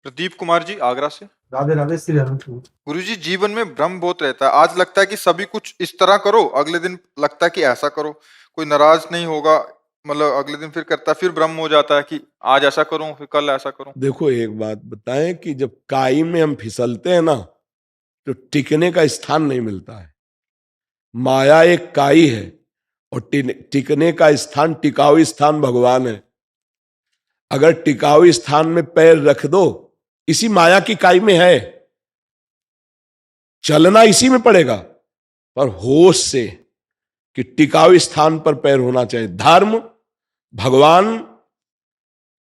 प्रदीप कुमार जी, आगरा से। राधे राधे श्री राम। गुरुजी, जीवन में भ्रम बहुत रहता है। आज लगता है कि सभी कुछ इस तरह करो, अगले दिन लगता है कि ऐसा करो। कोई नाराज नहीं होगा, मतलब अगले दिन फिर करता है, फिर भ्रम हो जाता है कि आज ऐसा करूं फिर कल ऐसा करूं। देखो, एक बात बताएं कि जब काई में हम फिसलते हैं ना, तो टिकने का स्थान नहीं मिलता है। माया एक काई है और टिकने का स्थान, टिकाऊ स्थान भगवान है। अगर टिकाऊ स्थान में पैर रख दो, इसी माया की काई में है, चलना इसी में पड़ेगा, पर होश से कि टिकाऊ स्थान पर पैर होना चाहिए। धर्म, भगवान,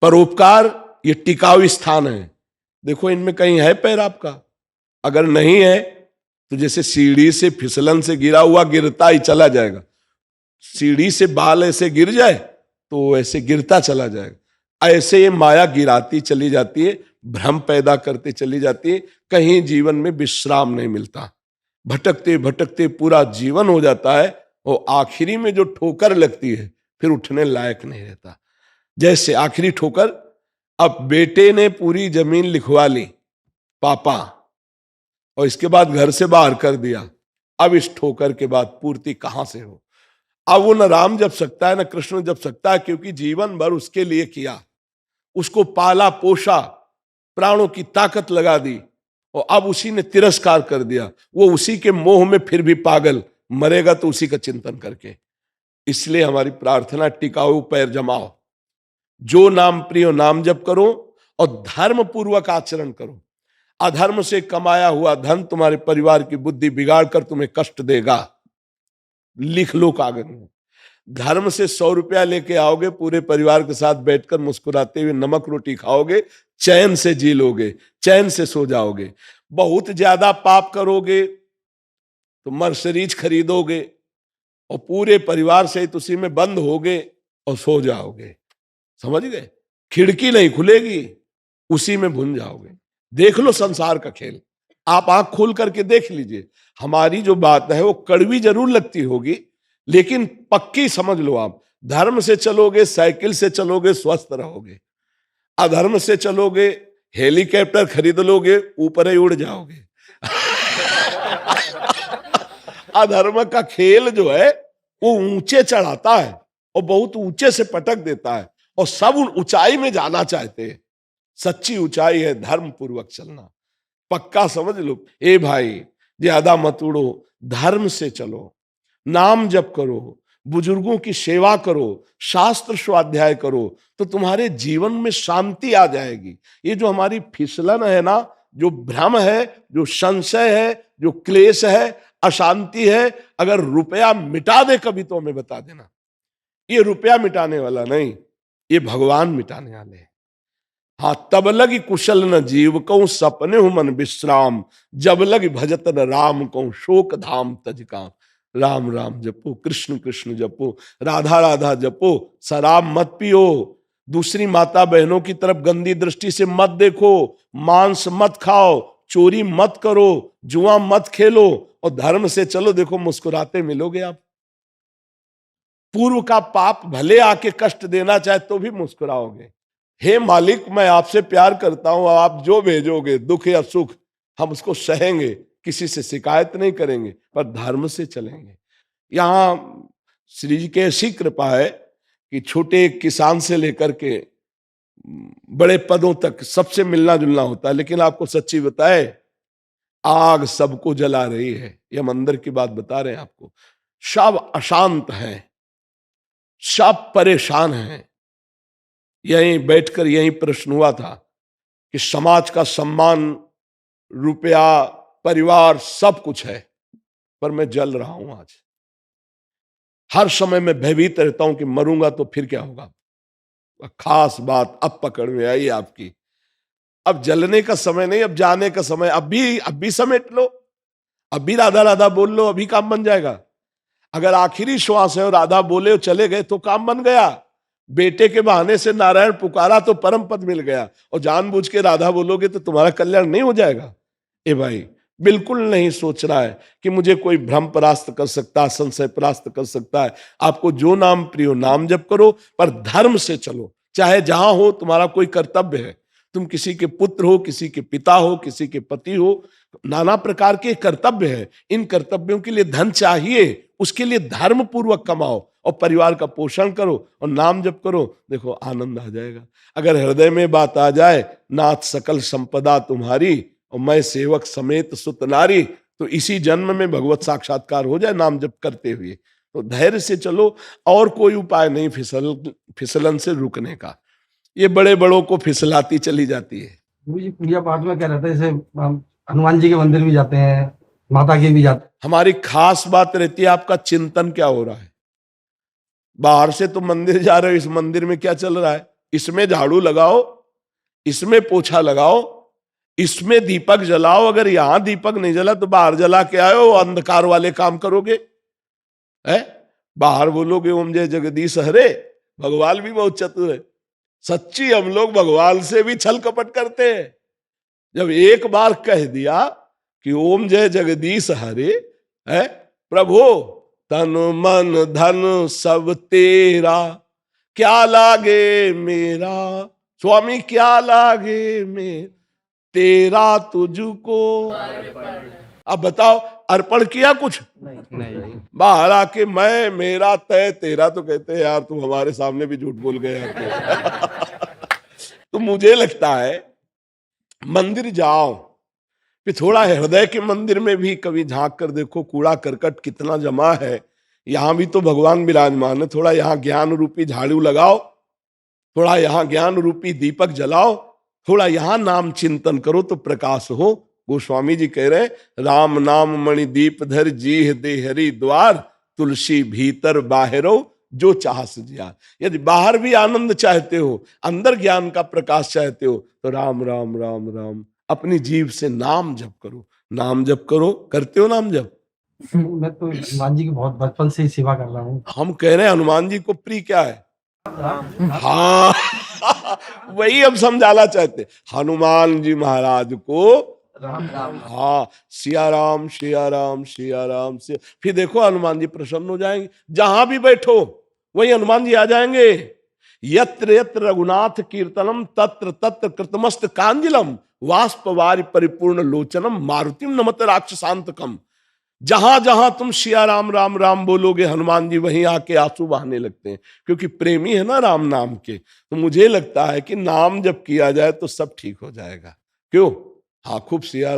परोपकार, ये टिकाऊ स्थान है। देखो, इनमें कहीं है पैर आपका? अगर नहीं है तो जैसे सीढ़ी से फिसलन से गिरा हुआ गिरता ही चला जाएगा। सीढ़ी से बाल ऐसे गिर जाए तो ऐसे गिरता चला जाएगा। ऐसे ये माया गिराती चली जाती है, भ्रम पैदा करते चली जाती है। कहीं जीवन में विश्राम नहीं मिलता, भटकते भटकते पूरा जीवन हो जाता है और आखिरी में जो ठोकर लगती है फिर उठने लायक नहीं रहता। जैसे आखिरी ठोकर, अब बेटे ने पूरी जमीन लिखवा ली पापा, और इसके बाद घर से बाहर कर दिया। अब इस ठोकर के बाद पूर्ति कहां से हो? अब वो न राम जप सकता है न कृष्ण जप सकता है, क्योंकि जीवन भर उसके लिए किया, उसको पाला पोषा, प्राणों की ताकत लगा दी, और अब उसी ने तिरस्कार कर दिया। वो उसी के मोह में फिर भी पागल, मरेगा तो उसी का चिंतन करके। इसलिए हमारी प्रार्थना, टिकाऊ पैर जमाओ, जो नाम प्रिय नाम जप करो और धर्म पूर्वक आचरण करो। अधर्म से कमाया हुआ धन तुम्हारे परिवार की बुद्धि बिगाड़ कर तुम्हें कष्ट देगा। लिख लो कागज में। धर्म से 100 रुपया लेके आओगे, पूरे परिवार के साथ बैठकर मुस्कुराते हुए नमक रोटी खाओगे, चैन से जी लोगे, चैन से सो जाओगे। बहुत ज्यादा पाप करोगे तो मर्सिडीज खरीदोगे और पूरे परिवार सहित उसी में बंद होगे और सो जाओगे। समझ गए? खिड़की नहीं खुलेगी, उसी में भुन जाओगे। देख लो संसार का खेल, आप आंख खोल करके देख लीजिए। हमारी जो बात है वो कड़वी जरूर लगती होगी, लेकिन पक्की समझ लो आप। धर्म से चलोगे, साइकिल से चलोगे, स्वस्थ रहोगे। अधर्म से चलोगे, हेलीकॉप्टर खरीद लोगे, ऊपर ही उड़ जाओगे। अधर्म का खेल जो है वो ऊंचे चढ़ाता है और बहुत ऊंचे से पटक देता है, और सब ऊंचाई में जाना चाहते हैं। सच्ची ऊंचाई है धर्म पूर्वक चलना। पक्का समझ लो। ए भाई, ज्यादा मत उड़ो, धर्म से चलो, नाम जप करो, बुजुर्गों की सेवा करो, शास्त्र स्वाध्याय करो, तो तुम्हारे जीवन में शांति आ जाएगी। ये जो हमारी फिसलन है ना, जो भ्रम है, जो संशय है, जो क्लेश है, अशांति है, अगर रुपया मिटा दे कभी तो हमें बता देना। ये रुपया मिटाने वाला नहीं, ये भगवान मिटाने वाले हैं। हाँ, तब लगी कुशल न जीव कहूं, सपने हूं मन विश्राम, जब लगी भजत न राम कहूं, शोक धाम तज काम। राम राम जपो, कृष्ण कृष्ण जपो, राधा राधा जपो, शराब मत पियो, दूसरी माता बहनों की तरफ गंदी दृष्टि से मत देखो, मांस मत खाओ, चोरी मत करो, जुआ मत खेलो, और धर्म से चलो। देखो, मुस्कुराते मिलोगे आप। पूर्व का पाप भले आके कष्ट देना चाहे तो भी मुस्कुराओगे। हे मालिक, मैं आपसे प्यार करता हूं, आप जो भेजोगे दुख या सुख हम उसको सहेंगे, किसी से शिकायत नहीं करेंगे, पर धर्म से चलेंगे। यहां श्री जी की ऐसी कृपा है कि छोटे किसान से लेकर के बड़े पदों तक सबसे मिलना जुलना होता है। लेकिन आपको सच्ची बताए, आग सबको जला रही है, ये हम अंदर की बात बता रहे हैं आपको। सब अशांत हैं, सब परेशान हैं। यहीं बैठकर यहीं प्रश्न हुआ था कि समाज का सम्मान, रुपया, परिवार सब कुछ है, पर मैं जल रहा हूं आज। हर समय मैं भयभीत रहता हूं कि मरूंगा तो फिर क्या होगा। खास बात अब पकड़ में आई आपकी। अब जलने का समय नहीं, अब जाने का समय। अब भी समेट लो, अब भी राधा राधा बोल लो, अभी काम बन जाएगा। अगर आखिरी श्वास है और राधा बोले और चले गए तो काम बन गया। बेटे के बहाने से नारायण पुकारा तो परम पद मिल गया, और जानबूझ के राधा बोलोगे तो तुम्हारा कल्याण नहीं हो जाएगा। ए भाई, बिल्कुल नहीं सोच रहा है कि मुझे कोई भ्रम परास्त कर सकता, संशय परास्त कर सकता है। आपको जो नाम प्रिय नाम जप करो, पर धर्म से चलो। चाहे जहां हो, तुम्हारा कोई कर्तव्य है, तुम किसी के पुत्र हो, किसी के पिता हो, किसी के पति हो, नाना प्रकार के कर्तव्य है। इन कर्तव्यों के लिए धन चाहिए, उसके लिए धर्म पूर्वक कमाओ और परिवार का पोषण करो और नाम जप करो, देखो आनंद आ जाएगा। अगर हृदय में बात आ जाए, नाथ सकल संपदा तुम्हारी और मैं सेवक समेत सुत नारी, तो इसी जन्म में भगवत साक्षात्कार हो जाए नाम जप करते हुए। तो धैर्य से चलो, और कोई उपाय नहीं फिसलन से रुकने का। ये बड़े बड़ों को फिसलाती चली जाती है। गुरु जी पूजा पाठ में क्या रहता है, जैसे हम हनुमान जी के मंदिर भी जाते हैं, माता के भी जाते हैं। हमारी खास बात रहती है आपका चिंतन क्या हो रहा है। बाहर से तो मंदिर जा रहे हो, इस मंदिर में क्या चल रहा है, इसमें झाड़ू लगाओ, इसमें पोछा लगाओ, इसमें दीपक जलाओ। अगर यहां दीपक नहीं जला तो बाहर जला के आए हो, अंधकार वाले काम करोगे है। बाहर बोलोगे ओम जय जगदीश हरे, भगवान भी बहुत चतुर है। सच्ची हम लोग भगवान से भी छल कपट करते हैं। जब एक बार कह दिया कि ओम जय जगदीश हरे है, प्रभु तन मन धन सब तेरा, क्या लागे मेरा स्वामी, क्या लागे मेरा, तेरा तुझको। अब बताओ, अर्पण किया कुछ नहीं। बाहर आके मैं मेरा तय तेरा, तो कहते हैं यार तुम हमारे सामने भी झूठ बोल गए तो मुझे लगता है मंदिर जाओ, फिर थोड़ा हृदय के मंदिर में भी कभी झांक कर देखो, कूड़ा करकट कितना जमा है। यहां भी तो भगवान विराजमान है, थोड़ा यहाँ ज्ञान रूपी झाड़ू लगाओ, थोड़ा यहाँ ज्ञान रूपी दीपक जलाओ, थोड़ा यहाँ नाम चिंतन करो तो प्रकाश हो। गोस्वामी जी कह रहे राम नाम मणि दीप धर, जीह दे हरि द्वार, तुलसी भीतर बाहरो, जो चाह सजिया। यदि बाहर भी आनंद चाहते हो, अंदर ज्ञान का प्रकाश चाहते हो, तो राम राम राम राम अपनी जीव से नाम जप करो, नाम जप करो। करते हो नाम जप? मैं तो हनुमान जी की बहुत बचपन से ही सेवा कर रहा हूँ। हम कह रहे हैं हनुमान जी को प्रिय क्या है? हाँ वही हम समझाना चाहते, हनुमान जी महाराज को राम राम। हाँ, सिया राम सिया राम सिया राम से। फिर देखो हनुमान जी प्रसन्न हो जाएंगे, जहां भी बैठो वही हनुमान जी आ जाएंगे। यत्र यत्र रघुनाथ कीर्तनम तत्र तत्र कृतमस्त कांजलम, वाष्पवारि परिपूर्ण लोचनम, मारुतिम नमत राक्षसांतकम। जहां जहां तुम सिया राम राम राम बोलोगे, हनुमान जी वहीं आके आंसू बहाने लगते हैं, क्योंकि प्रेमी है ना राम नाम के। तो मुझे लगता है कि नाम जब किया जाए तो सब ठीक हो जाएगा। क्यों? हाँ, खूब सिया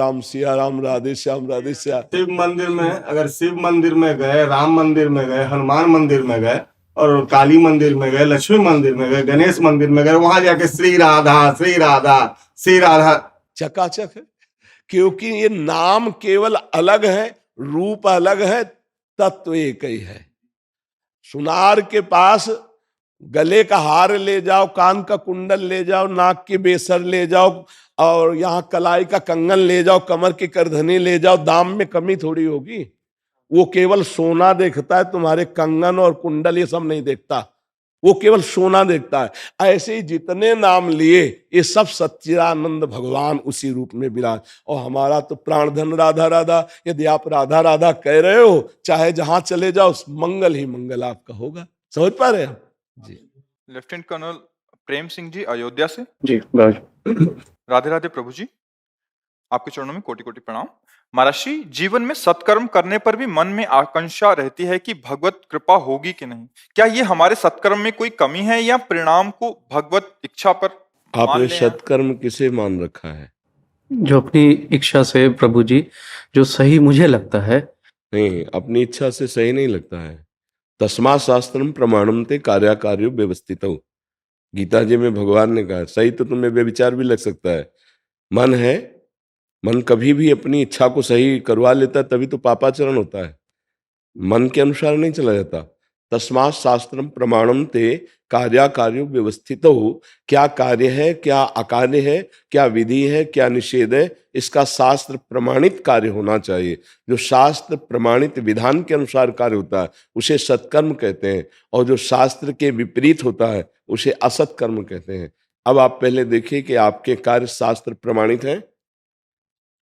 राम राधे श्याम राधे श्याम। शिव मंदिर में, अगर शिव मंदिर में गए, राम मंदिर में गए, हनुमान मंदिर में गए, और काली मंदिर में गए, लक्ष्मी मंदिर में गए, गणेश मंदिर में गए, वहां जाके श्री राधा श्री राधा श्री राधा चकाचक है। क्योंकि ये नाम केवल अलग है, रूप अलग है, तत्व एक ही है। सुनार के पास गले का हार ले जाओ, कान का कुंडल ले जाओ, नाक के बेसर ले जाओ, और यहाँ कलाई का कंगन ले जाओ, कमर की करधनी ले जाओ, दाम में कमी थोड़ी होगी। वो केवल सोना देखता है, तुम्हारे कंगन और कुंडल ये सब नहीं देखता, वो केवल सोना देखता है। ऐसे ही जितने नाम लिए ये सब सच्चिदानंद भगवान उसी रूप में विराज। और हमारा तो प्राणधन राधा राधा, यदि आप राधा राधा कह रहे हो, चाहे जहां चले जाओ मंगल ही मंगल आपका होगा। समझ पा रहे हैं जी? लेफ्टिनेंट कर्नल प्रेम सिंह जी अयोध्या से। जी राधे राधे प्रभु जी, आपके चरणों में कोटि कोटि प्रणाम। महर्षि, जीवन में सत्कर्म करने पर भी मन में आकांक्षा रहती है कि भगवत कृपा होगी कि नहीं। क्या ये हमारे सत्कर्म में कोई कमी है, या परिणाम को भगवत इच्छा पर मान आपने लें? सत्कर्म किसे मान रखा है? जो अपनी इच्छा से प्रभु जी, जो सही मुझे लगता है। नहीं, अपनी इच्छा से सही नहीं लगता है। तस्मा शास्त्रम प्रमाणम ते कार्याकार्यो व्यवस्थित। गीता जी में भगवान ने कहा, सही तो तुम्हें व्यभिचार भी लग सकता है, मन है, मन कभी भी अपनी इच्छा को सही करवा लेता है, तभी तो पापाचरण होता है। मन के अनुसार नहीं चला जाता। तस्मात् शास्त्रम प्रमाणम ते कार्याकार्यो व्यवस्थित हो। क्या कार्य है, क्या अकार्य है, क्या विधि है, क्या निषेध है, इसका शास्त्र प्रमाणित कार्य होना चाहिए। जो शास्त्र प्रमाणित विधान के अनुसार कार्य होता है उसे सत्कर्म कहते हैं, और जो शास्त्र के विपरीत होता है उसे असत्कर्म कहते हैं। अब आप पहले देखिए कि आपके कार्य शास्त्र प्रमाणित हैं,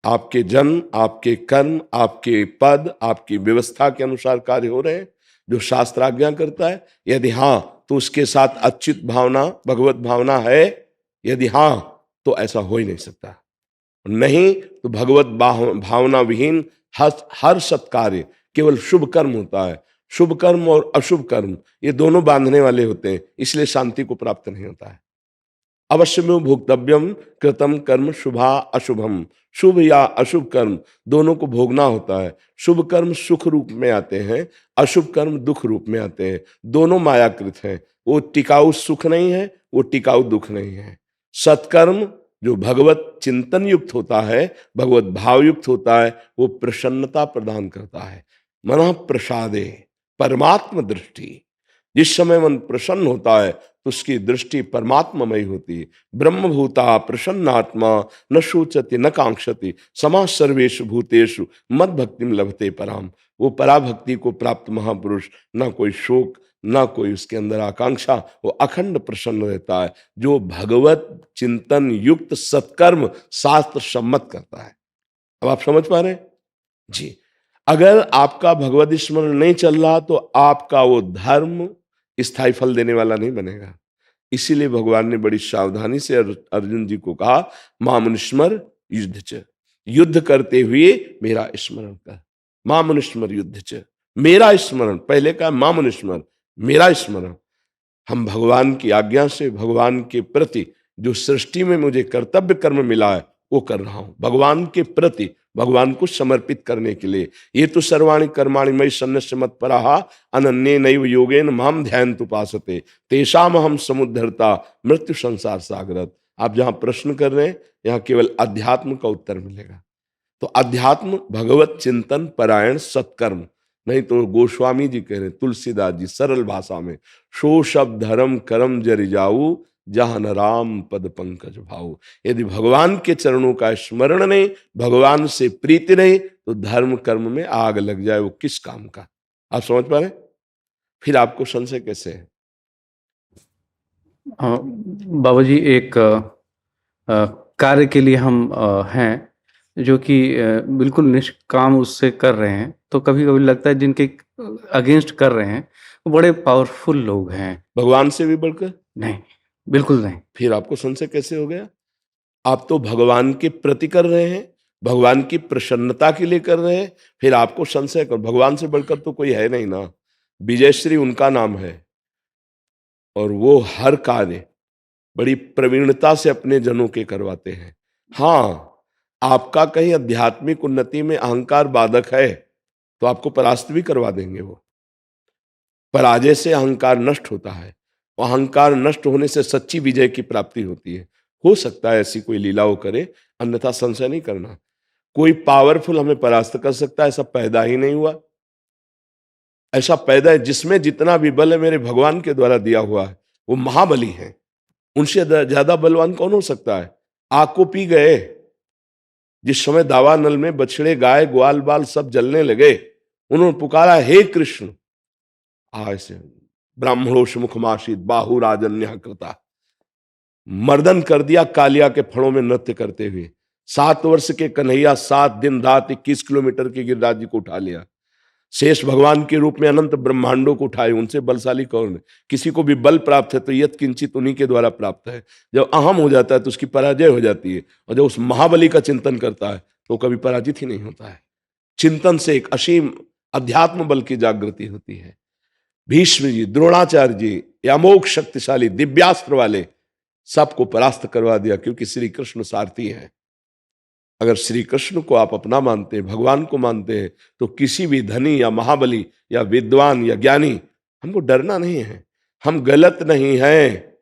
आपके जन्म, आपके कर्म, आपके पद, आपकी व्यवस्था के अनुसार कार्य हो रहे हैं जो शास्त्र आज्ञा करता है। यदि हाँ, तो उसके साथ अच्युत भावना, भगवत भावना है। यदि हाँ, तो ऐसा हो ही नहीं सकता। नहीं तो भगवत भावना विहीन हर सत्कार्य केवल शुभ कर्म होता है। शुभ कर्म और अशुभ कर्म ये दोनों बांधने वाले होते हैं, इसलिए शांति को प्राप्त नहीं होता है। अवश्य में भोक्तव्यम कृतम कर्म शुभा अशुभम, शुभ या अशुभ कर्म दोनों को भोगना होता है। शुभ कर्म सुख रूप में आते हैं, अशुभ कर्म दुख रूप में आते हैं। दोनों मायाकृत हैं, वो टिकाऊ सुख नहीं है, वो टिकाऊ दुख नहीं है। सत्कर्म जो भगवत चिंतन युक्त होता है, भगवत भाव युक्त होता है, वो प्रसन्नता प्रदान करता है। मन प्रसादे परमात्म दृष्टि, जिस समय मन प्रसन्न होता है तो उसकी दृष्टि परमात्ममयी होती है। ब्रह्मभूता प्रसन्नात्मा न शोचति न कांक्षति समा सर्वेषु भूतेषु मद भक्तिम लभते पराम। वो पराभक्ति को प्राप्त महापुरुष ना कोई शोक ना कोई उसके अंदर आकांक्षा, वो अखंड प्रसन्न रहता है जो भगवत चिंतन युक्त सत्कर्म शास्त्र सम्मत करता है। अब आप समझ पा रहे हैं जी। अगर आपका भगवत स्मरण नहीं चल रहा तो आपका वो धर्म स्थायी फल देने वाला नहीं बनेगा। इसीलिए भगवान ने बड़ी सावधानी से अर्जुन जी को कहा, मामनुस्मर युद्ध च, युद्ध करते हुए मेरा स्मरण कर। मामनुस्मर युद्ध च, मेरा स्मरण, पहले कहा मामनुस्मर, मेरा स्मरण। हम भगवान की आज्ञा से भगवान के प्रति जो सृष्टि में मुझे कर्तव्य कर्म मिला है वो कर रहा हूं, भगवान के प्रति, भगवान को समर्पित करने के लिए। ये तो सर्वाणि कर्माणि मयि सन्न्यस्य मत्पराः अनन्ये नैव योगेन माम ध्यायन्तु उपासते तेषाम अहम समुद्धरता मृत्यु संसार सागरत। आप जहां प्रश्न कर रहे हैं यहाँ केवल अध्यात्म का उत्तर मिलेगा। तो अध्यात्म भगवत चिंतन परायण सत्कर्म, नहीं तो गोस्वामी जी कह रहे, तुलसीदास जी सरल भाषा में, शो शब्द धर्म कर्म जरि जाऊ जहां न राम पद पंकज भाऊ। यदि भगवान के चरणों का स्मरण नहीं, भगवान से प्रीति नहीं, तो धर्म कर्म में आग लग जाए वो किस काम का। आप समझ पा रहे? फिर आपको संशय कैसे है? बाबा जी, एक कार्य के लिए हम हैं जो कि बिल्कुल निष्काम उससे कर रहे हैं, तो कभी कभी लगता है जिनके अगेंस्ट कर रहे हैं वो बड़े पावरफुल लोग हैं। भगवान से भी बढ़कर? नहीं, बिल्कुल नहीं। फिर आपको संशय कैसे हो गया? आप तो भगवान के प्रति कर रहे हैं, भगवान की प्रसन्नता के लिए कर रहे हैं, फिर आपको संशय कर? भगवान से बढ़कर तो कोई है नहीं ना। विजयश्री उनका नाम है और वो हर कार्य बड़ी प्रवीणता से अपने जनों के करवाते हैं। हाँ, आपका कहीं आध्यात्मिक उन्नति में अहंकार बाधक है तो आपको परास्त भी करवा देंगे। वो पराजय से अहंकार नष्ट होता है, अहंकार नष्ट होने से सच्ची विजय की प्राप्ति होती है। हो सकता है ऐसी कोई लीला वो करे, अन्यथा संशय नहीं करना। कोई पावरफुल हमें परास्त कर सकता है ऐसा पैदा ही नहीं हुआ। ऐसा पैदा है जिसमें जितना भी बल है मेरे भगवान के द्वारा दिया हुआ है, वो महाबली है। उनसे ज्यादा बलवान कौन हो सकता है? आग को पी गए, जिस समय दावानल में बछड़े गाय ग्वाल बाल सब जलने लगे, उन्होंने पुकारा, हे कृष्ण। ऐसे ब्राह्मणोष मुखमाशित बाहु राजन्य कृता, मर्दन कर दिया कालिया के फणों में नृत्य करते हुए। 7 वर्ष के कन्हैया 7 दिन रात 21 किलोमीटर के गिरिराज जी को उठा लिया। शेष भगवान के रूप में अनंत ब्रह्मांडों को उठाए। उनसे बलशाली कौन है? किसी को भी बल प्राप्त है तो यत किंचित उन्हीं के द्वारा प्राप्त है। जब अहम हो जाता है तो उसकी पराजय हो जाती है, और जब उस महाबली का चिंतन करता है तो कभी पराजित ही नहीं होता है। चिंतन से एक असीम अध्यात्म बल की जागृति होती है। भीष्म जी, द्रोणाचार्य जी, अमोघ शक्तिशाली दिव्यास्त्र वाले सबको परास्त करवा दिया, क्योंकि श्री कृष्ण सारथी हैं। अगर श्री कृष्ण को आप अपना मानते हैं, भगवान को मानते हैं, तो किसी भी धनी या महाबली या विद्वान या ज्ञानी, हमको डरना नहीं है। हम गलत नहीं हैं।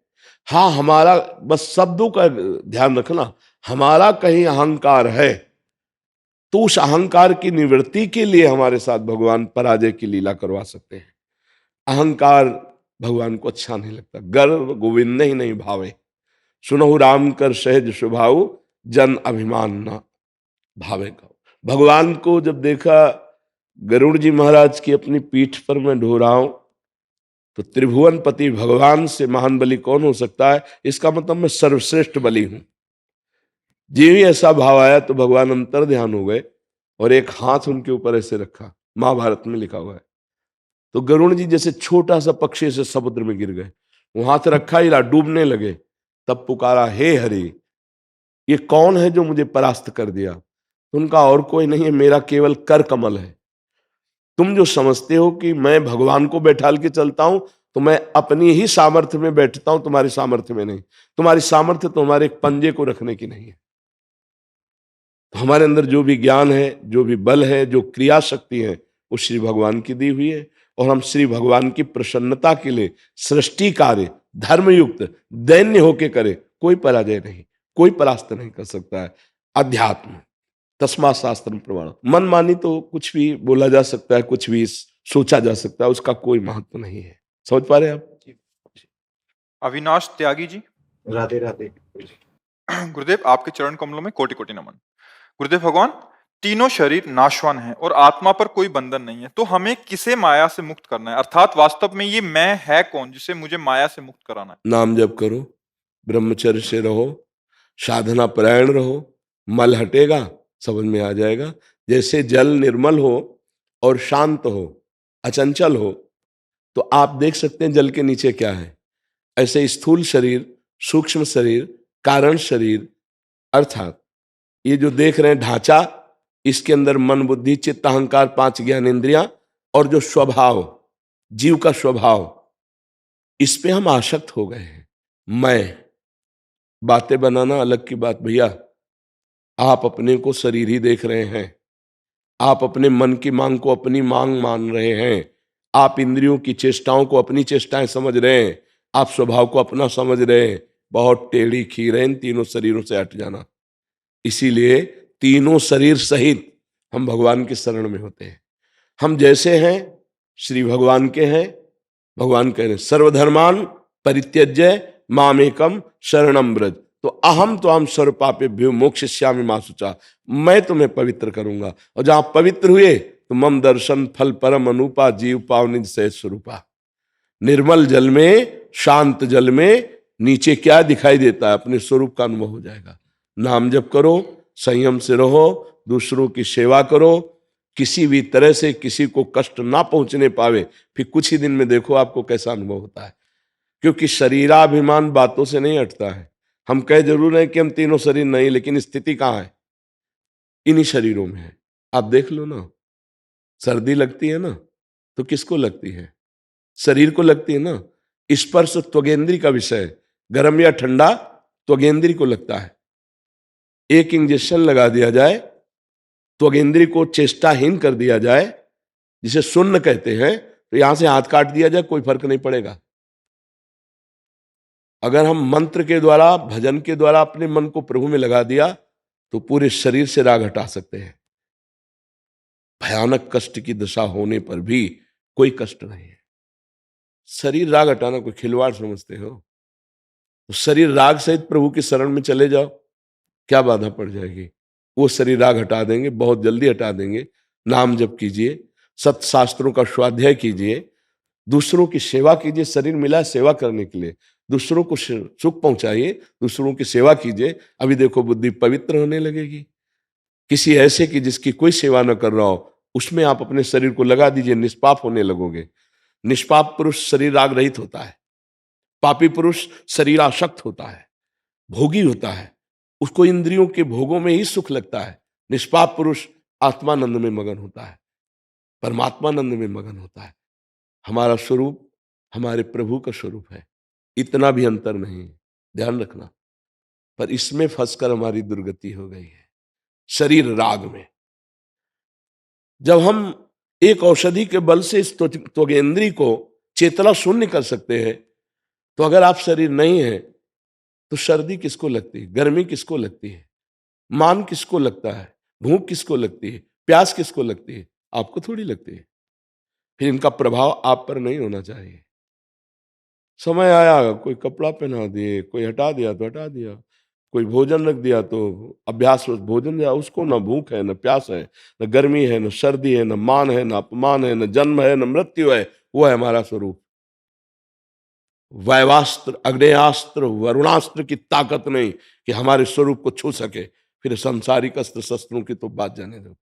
हाँ, हमारा बस शब्दों का ध्यान रखना, हमारा कहीं अहंकार है तो उस अहंकार की निवृत्ति के लिए हमारे साथ भगवान पराजय की लीला करवा सकते हैं। अहंकार भगवान को अच्छा नहीं लगता। गर्व गोविंद ही नहीं भावे, सुनहु राम कर सहज स्वभाव जन अभिमान ना भावे का। भगवान को जब देखा गरुड़ जी महाराज की अपनी पीठ पर मैं ढो रहा हूं, तो त्रिभुवन पति भगवान से महान बलि कौन हो सकता है? इसका मतलब मैं सर्वश्रेष्ठ बलि हूं। जी भी ऐसा भाव आया तो भगवान अंतर ध्यान हो गए और एक हाथ उनके ऊपर ऐसे रखा, महाभारत में लिखा हुआ है। तो गरुड़ जी जैसे छोटा सा पक्षी से समुद्र में गिर गए। वो हाथ रखा ही रहा, डूबने लगे। तब पुकारा, हे हरि, ये कौन है जो मुझे परास्त कर दिया? तो उनका और कोई नहीं है, मेरा केवल कर कमल है। तुम जो समझते हो कि मैं भगवान को बैठाल के चलता हूं, तो मैं अपनी ही सामर्थ्य में बैठता हूं, तुम्हारी सामर्थ्य में नहीं। तुम्हारी सामर्थ्य तो हमारे एक पंजे को रखने की नहीं है। तो हमारे अंदर जो भी ज्ञान है, जो भी बल है, जो क्रिया शक्ति है, वो श्री भगवान की दी हुई है। और हम श्री भगवान की प्रसन्नता के लिए सृष्टि कार्य धर्मयुक्त दैन्य होके करे, कोई पराजय नहीं, कोई परास्त नहीं कर सकता है। अध्यात्म तस्मा शास्त्र प्रमाण। मनमानी तो कुछ भी बोला जा सकता है, कुछ भी सोचा जा सकता है, उसका कोई महत्व नहीं है। समझ पा रहे हैं आप? अविनाश त्यागी जी, राधे राधे। गुरुदेव आपके चरण कमलों में कोटि कोटि नमन। गुरुदेव भगवान, तीनों शरीर नाशवान है और आत्मा पर कोई बंधन नहीं है, तो हमें किसे माया से मुक्त करना है? अर्थात वास्तव में ये मैं है कौन जिसे मुझे माया से मुक्त कराना है? नाम जप करो, ब्रह्मचर्य से रहो, साधना परायण रहो, मल हटेगा, समझ में आ जाएगा। जैसे जल निर्मल हो और शांत हो, अचंचल हो, तो आप देख सकते हैं जल के नीचे क्या है। ऐसे स्थूल शरीर, सूक्ष्म शरीर, कारण शरीर, अर्थात ये जो देख रहे हैं ढांचा, इसके अंदर मन बुद्धि चित्त अहंकार 5 ज्ञान इंद्रियां और जो स्वभाव, जीव का स्वभाव, इस पे हम आसक्त हो गए हैं। मैं बातें बनाना अलग की बात भैया, आप अपने को शरीर ही देख रहे हैं, आप अपने मन की मांग को अपनी मांग मान रहे हैं, आप इंद्रियों की चेष्टाओं को अपनी चेष्टाएं समझ रहे हैं, आप स्वभाव को अपना समझ रहे हैं। बहुत टेढ़ी खीर है इन तीनों शरीरों से हट जाना। इसीलिए तीनों शरीर सहित हम भगवान की शरण में होते हैं। हम जैसे हैं श्री भगवान के हैं। भगवान कह रहे हैं सर्वधर्मान परित्यज्य मामेकम शरणम ब्रज। तो अहम तो हम सर्व पापेभ्यो मोक्षयिष्यामि मा शुचा, मैं तुम्हें पवित्र करूंगा। और जहां पवित्र हुए तो मम दर्शन फल परम अनुपा जीव पावनिज सहज स्वरूपा। निर्मल जल में, शांत जल में नीचे क्या दिखाई देता है, अपने स्वरूप का अनुभव हो जाएगा। नाम जप करो, संयम से रहो, दूसरों की सेवा करो, किसी भी तरह से किसी को कष्ट ना पहुंचने पावे, फिर कुछ ही दिन में देखो आपको कैसा अनुभव होता है। क्योंकि शरीराभिमान बातों से नहीं हटता है। हम कह जरूर हैं कि हम तीनों शरीर नहीं, लेकिन स्थिति कहाँ है? इन्हीं शरीरों में है। आप देख लो ना, सर्दी लगती है ना तो किसको लगती है? शरीर को लगती है ना। स्पर्श त्वगेंद्री का विषय है, गर्म या ठंडा त्वगेंद्री को लगता है। एक इंजेक्शन लगा दिया जाए, त्वगेंद्री को चेष्टाहीन कर दिया जाए, जिसे शून्य कहते हैं, तो यहां से हाथ काट दिया जाए, कोई फर्क नहीं पड़ेगा। अगर हम मंत्र के द्वारा, भजन के द्वारा अपने मन को प्रभु में लगा दिया, तो पूरे शरीर से राग हटा सकते हैं। भयानक कष्ट की दशा होने पर भी कोई कष्ट नहीं है। शरीर राग हटाना कोई खिलवाड़ समझते हो? तो शरीर राग सहित प्रभु की शरण में चले जाओ, क्या बाधा पड़ जाएगी? वो शरीर राग हटा देंगे, बहुत जल्दी हटा देंगे। नाम जप कीजिए, सत्य शास्त्रों का स्वाध्याय कीजिए, दूसरों की सेवा कीजिए। शरीर मिला है सेवा करने के लिए, दूसरों को सुख पहुंचाइए, दूसरों की सेवा कीजिए। अभी देखो बुद्धि पवित्र होने लगेगी। किसी ऐसे की जिसकी कोई सेवा न कर रहा हो, उसमें आप अपने शरीर को लगा दीजिए, निष्पाप होने लगोगे। निष्पाप पुरुष शरीर राग रहित होता है, पापी पुरुष शरीर आसक्त होता है, भोगी होता है, उसको इंद्रियों के भोगों में ही सुख लगता है। निष्पाप पुरुष आत्मानंद में मगन होता है, परमात्मानंद में मगन होता है। हमारा स्वरूप हमारे प्रभु का स्वरूप है, इतना भी अंतर नहीं है, ध्यान रखना। पर इसमें फंसकर हमारी दुर्गति हो गई है, शरीर राग में। जब हम एक औषधि के बल से इस त्वगेंद्री को चेतना शून्य कर सकते हैं, तो अगर आप शरीर नहीं है तो सर्दी किसको लगती है, गर्मी किसको लगती है, मान किसको लगता है, भूख किसको लगती है, प्यास किसको लगती है? आपको थोड़ी लगती है। फिर इनका प्रभाव आप पर नहीं होना चाहिए। समय आया, कोई कपड़ा पहना दिए, कोई हटा दिया तो हटा दिया, कोई भोजन रख दिया तो अभ्यास भोजन दिया, उसको न भूख है, न प्यास है, न गर्मी है, न सर्दी है, न मान है, न अपमान है, न जन्म है, न मृत्यु है। वो है हमारा स्वरूप। वायवास्त्र, अग्नेयास्त्र, वरुणास्त्र की ताकत नहीं कि हमारे स्वरूप को छू सके। फिर सांसारिक अस्त्र शस्त्रों की तो बात जाने दो।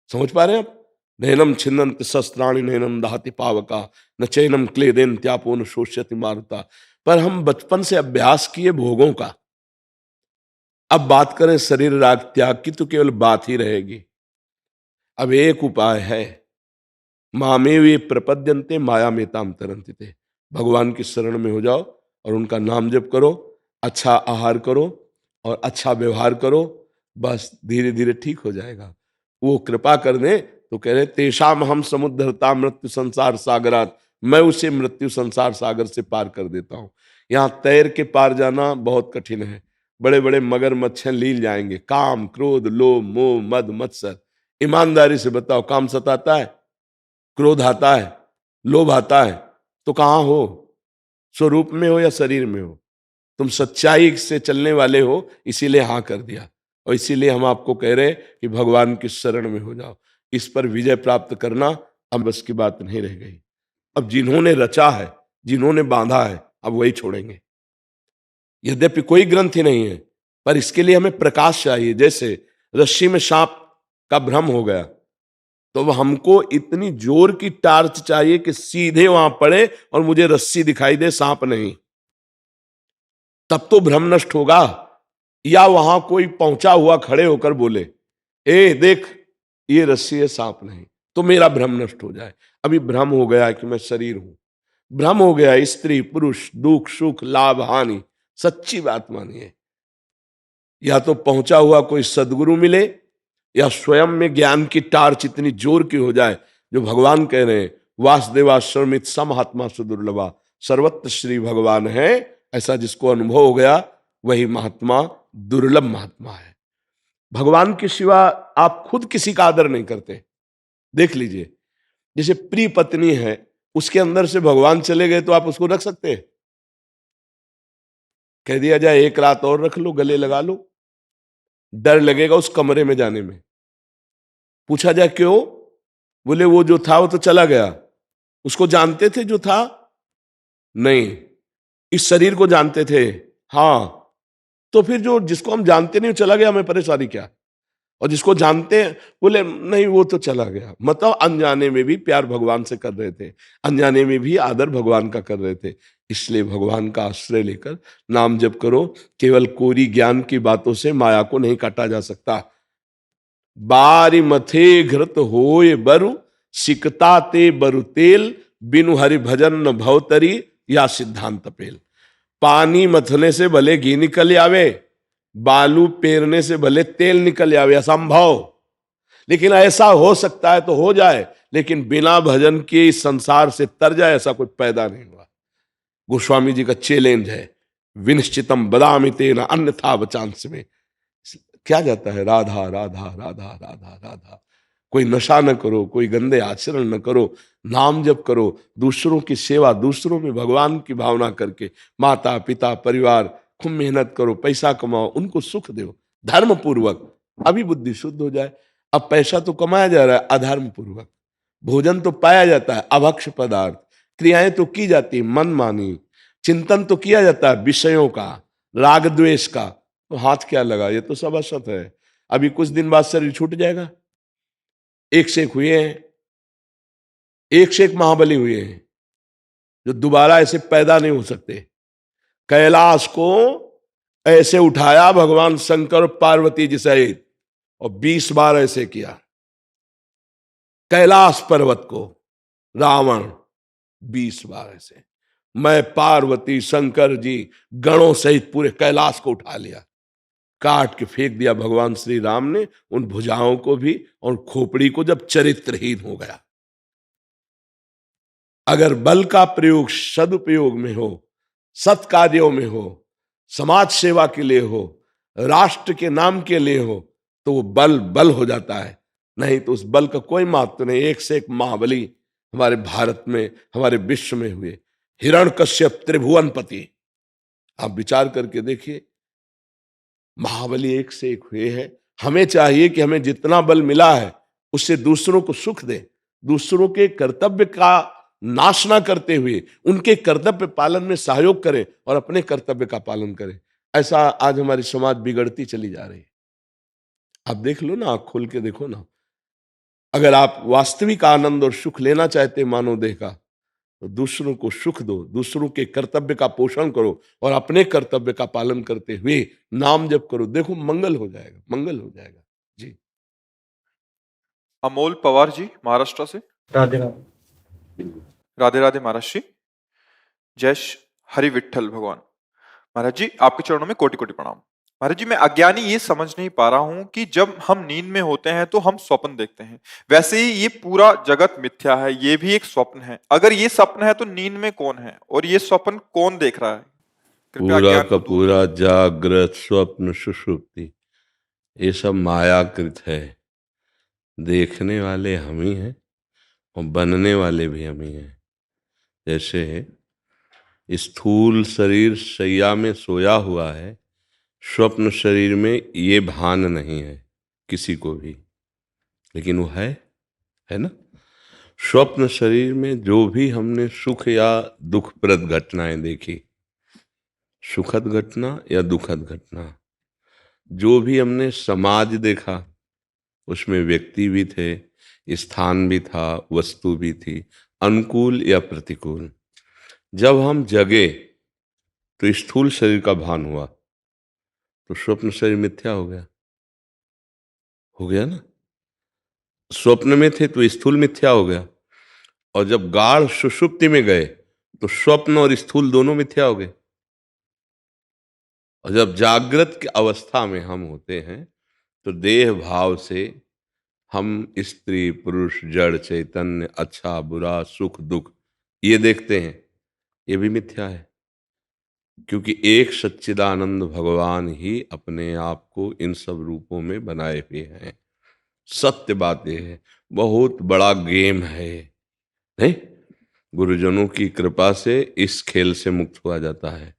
समझ पा रहे हैं आप? नैनम छिन्नन्ति शस्त्राणि नैनम दहति पावका न चैनम क्लेदेन त्यापो न शोष्यति मारुता। पर हम बचपन से अभ्यास किए भोगों का, अब बात करें शरीर राग त्याग की तो केवल बात ही रहेगी। अब एक उपाय है, मामेव ये प्रपद्यन्ते माया में ताम तरन्ति ते। भगवान की शरण में हो जाओ और उनका नाम जप करो, अच्छा आहार करो और अच्छा व्यवहार करो, बस धीरे धीरे ठीक हो जाएगा। वो कृपा कर दे तो कह रहे तेषाम हम समुद्धरता मृत्यु संसार सागरात, मैं उसे मृत्यु संसार सागर से पार कर देता हूं। यहां तैर के पार जाना बहुत कठिन है। बड़े बड़े मगरमच्छ लील जाएंगे, काम क्रोध लोभ मोह मद मत्सर। ईमानदारी से बताओ, काम सताता है, क्रोध आता है, लोभ आता है, तो कहां हो? स्वरूप में हो या शरीर में हो? तुम सच्चाई से चलने वाले हो, इसीलिए हाँ कर दिया। और इसीलिए हम आपको कह रहे हैं कि भगवान की शरण में हो जाओ। इस पर विजय प्राप्त करना अब बस की बात नहीं रह गई। अब जिन्होंने रचा है, जिन्होंने बांधा है, अब वही छोड़ेंगे। यद्यपि कोई ग्रंथि नहीं है, पर इसके लिए हमें प्रकाश चाहिए। जैसे रस्सी में सांप का भ्रम हो गया, तो अब हमको इतनी जोर की टार्च चाहिए कि सीधे वहां पड़े और मुझे रस्सी दिखाई दे, सांप नहीं। तब तो भ्रम नष्ट होगा। या वहां कोई पहुंचा हुआ खड़े होकर बोले, ए देख ये रस्सी है, सांप नहीं, तो मेरा भ्रम नष्ट हो जाए। अभी भ्रम हो गया कि मैं शरीर हूं, भ्रम हो गया स्त्री पुरुष, दुख सुख लाभ हानि। सच्ची बात मानिए, या तो पहुंचा हुआ कोई सदगुरु मिले, या स्वयं में ज्ञान की टार्च इतनी जोर की हो जाए, जो भगवान कह रहे हैं वासुदेवाश्रमित समहात्मा सुदुर्लभा, सर्वत्र श्री भगवान है। ऐसा जिसको अनुभव हो गया वही महात्मा दुर्लभ महात्मा है। भगवान के सिवा आप खुद किसी का आदर नहीं करते। देख लीजिए, जैसे प्रिय पत्नी है, उसके अंदर से भगवान चले गए तो आप उसको रख सकते हैं? कह दिया जाए एक रात और रख लो, गले लगा लो, डर लगेगा उस कमरे में जाने में। पूछा जाए क्यों? बोले वो जो था वो तो चला गया। उसको जानते थे जो था? नहीं। इस शरीर को जानते थे? हाँ। तो फिर जो जिसको हम जानते नहीं वो चला गया, हमें परेशानी क्या? और जिसको जानते हैं बोले नहीं वो तो चला गया। मतलब अनजाने में भी प्यार भगवान से कर रहे थे, अनजाने में भी आदर भगवान का कर रहे थे। इसलिए भगवान का आश्रय लेकर नाम जप करो। केवल कोरी ज्ञान की बातों से माया को नहीं काटा जा सकता। बारी मथे घृत होए बरु, सिकता ते बरु तेल, बिनु हरि भजन न भवतरी, या सिद्धांत पेल। पानी मथने से भले घी निकल आवे, बालू पेरने से भले तेल निकल आवे, असंभव। लेकिन ऐसा हो सकता है तो हो जाए, लेकिन बिना भजन के इस संसार से तर जाए ऐसा कोई पैदा नहीं हुआ। गोस्वामी जी का चैलेंज है, विनिश्चितम बदामि तेन अन्यथा वचांस में। क्या जाता है राधा राधा राधा राधा राधा। कोई नशा न करो, कोई गंदे आचरण न करो, नाम जप करो, दूसरों की सेवा, दूसरों में भगवान की भावना करके, माता पिता परिवार, खूब मेहनत करो, पैसा कमाओ, उनको सुख दो धर्म पूर्वक, अभी बुद्धि शुद्ध हो जाए। अब पैसा तो कमाया जा रहा है अधर्म पूर्वक, भोजन तो पाया जाता है अभक्ष पदार्थ, क्रियाएं तो की जाती है मनमानी, चिंतन तो किया जाता है विषयों का, राग द्वेष का, तो हाथ क्या लगा? ये तो सब असत है। अभी कुछ दिन बाद शरीर छूट जाएगा। एक से एक हुए हैं, एक से एक महाबली हुए हैं जो दोबारा ऐसे पैदा नहीं हो सकते। कैलाश को ऐसे उठाया भगवान शंकर पार्वती जी सहित और 20 बार ऐसे किया। कैलाश पर्वत को रावण 20 बार ऐसे, मैं पार्वती शंकर जी गणों सहित पूरे कैलाश को उठा लिया, काट के फेंक दिया भगवान श्री राम ने उन भुजाओं को भी और खोपड़ी को, जब चरित्रहीन हो गया। अगर बल का प्रयोग सदुपयोग में हो, सत्कार्यों में हो, समाज सेवा के लिए हो, राष्ट्र के नाम के लिए हो, तो वो बल बल हो जाता है। नहीं तो उस बल का कोई महत्व नहीं। एक से एक महाबली हमारे भारत में, हमारे विश्व में हुए। हिरण्यकश्यप त्रिभुवनपति, आप विचार करके देखिए, महाबली एक से एक हुए हैं। हमें चाहिए कि हमें जितना बल मिला है उससे दूसरों को सुख दे, दूसरों के कर्तव्य का नाश ना करते हुए उनके कर्तव्य पालन में सहयोग करें और अपने कर्तव्य का पालन करें। ऐसा आज हमारी समाज बिगड़ती चली जा रही है। आप देख लो ना, आंख खोल के देखो ना। अगर आप वास्तविक आनंद और सुख लेना चाहते मानव देह का, तो दूसरों को सुख दो, दूसरों के कर्तव्य का पोषण करो और अपने कर्तव्य का पालन करते हुए नाम जप करो। देखो मंगल हो जाएगा, मंगल हो जाएगा। जी। अमोल पवार जी महाराष्ट्र से। राधे राधे। राधे राधे महाराज जी। जय हरि विठल भगवान। महाराज जी आपके चरणों में कोटि कोटि प्रणाम। महाराज जी मैं अज्ञानी ये समझ नहीं पा रहा हूं कि जब हम नींद में होते हैं तो हम स्वप्न देखते हैं, वैसे ही ये पूरा जगत मिथ्या है, ये भी एक स्वप्न है। अगर ये स्वप्न है तो नींद में कौन है और ये स्वप्न कौन देख रहा है? कृपया पूरा अज्ञान का को दूर पूरा जागृत स्वप्न सुषुप्ति ये सब मायाकृत है। देखने वाले हम ही हैं और बनने वाले भी हम ही हैं। जैसे स्थूल शरीर शैया में सोया हुआ है, स्वप्न शरीर में ये भान नहीं है किसी को भी, लेकिन वो है ना। स्वप्न शरीर में जो भी हमने सुख या दुखप्रद घटनाएं देखी, सुखद घटना या दुखद घटना, जो भी हमने समाज देखा, उसमें व्यक्ति भी थे, स्थान भी था, वस्तु भी थी, अनुकूल या प्रतिकूल। जब हम जगे तो स्थूल शरीर का भान हुआ, तो स्वप्न शरीर मिथ्या हो गया ना। स्वप्न में थे तो स्थूल मिथ्या हो गया, और जब गाढ़ सुषुप्ति में गए तो स्वप्न और स्थूल दोनों मिथ्या हो गए। और जब जागृत की अवस्था में हम होते हैं तो देह भाव से हम स्त्री पुरुष जड़ चैतन्य अच्छा बुरा सुख दुख ये देखते हैं, ये भी मिथ्या है। क्योंकि एक सच्चिदानंद भगवान ही अपने आप को इन सब रूपों में बनाए हुए हैं। सत्य बात यह है, बहुत बड़ा गेम है नहीं। गुरुजनों की कृपा से इस खेल से मुक्त हुआ जाता है।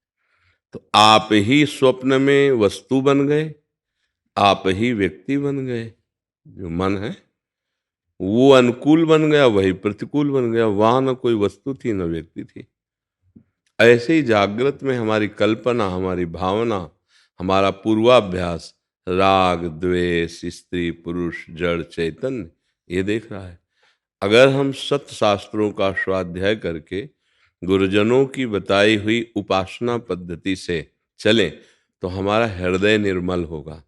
तो आप ही स्वप्न में वस्तु बन गए, आप ही व्यक्ति बन गए। जो मन है वो अनुकूल बन गया, वही प्रतिकूल बन गया। वहां न कोई वस्तु थी न व्यक्ति थी। ऐसे ही जागृत में हमारी कल्पना, हमारी भावना, हमारा पूर्वाभ्यास राग द्वेष स्त्री पुरुष जड़ चैतन्य ये देख रहा है। अगर हम सत्य शास्त्रों का स्वाध्याय करके गुरुजनों की बताई हुई उपासना पद्धति से चलें तो हमारा हृदय निर्मल होगा।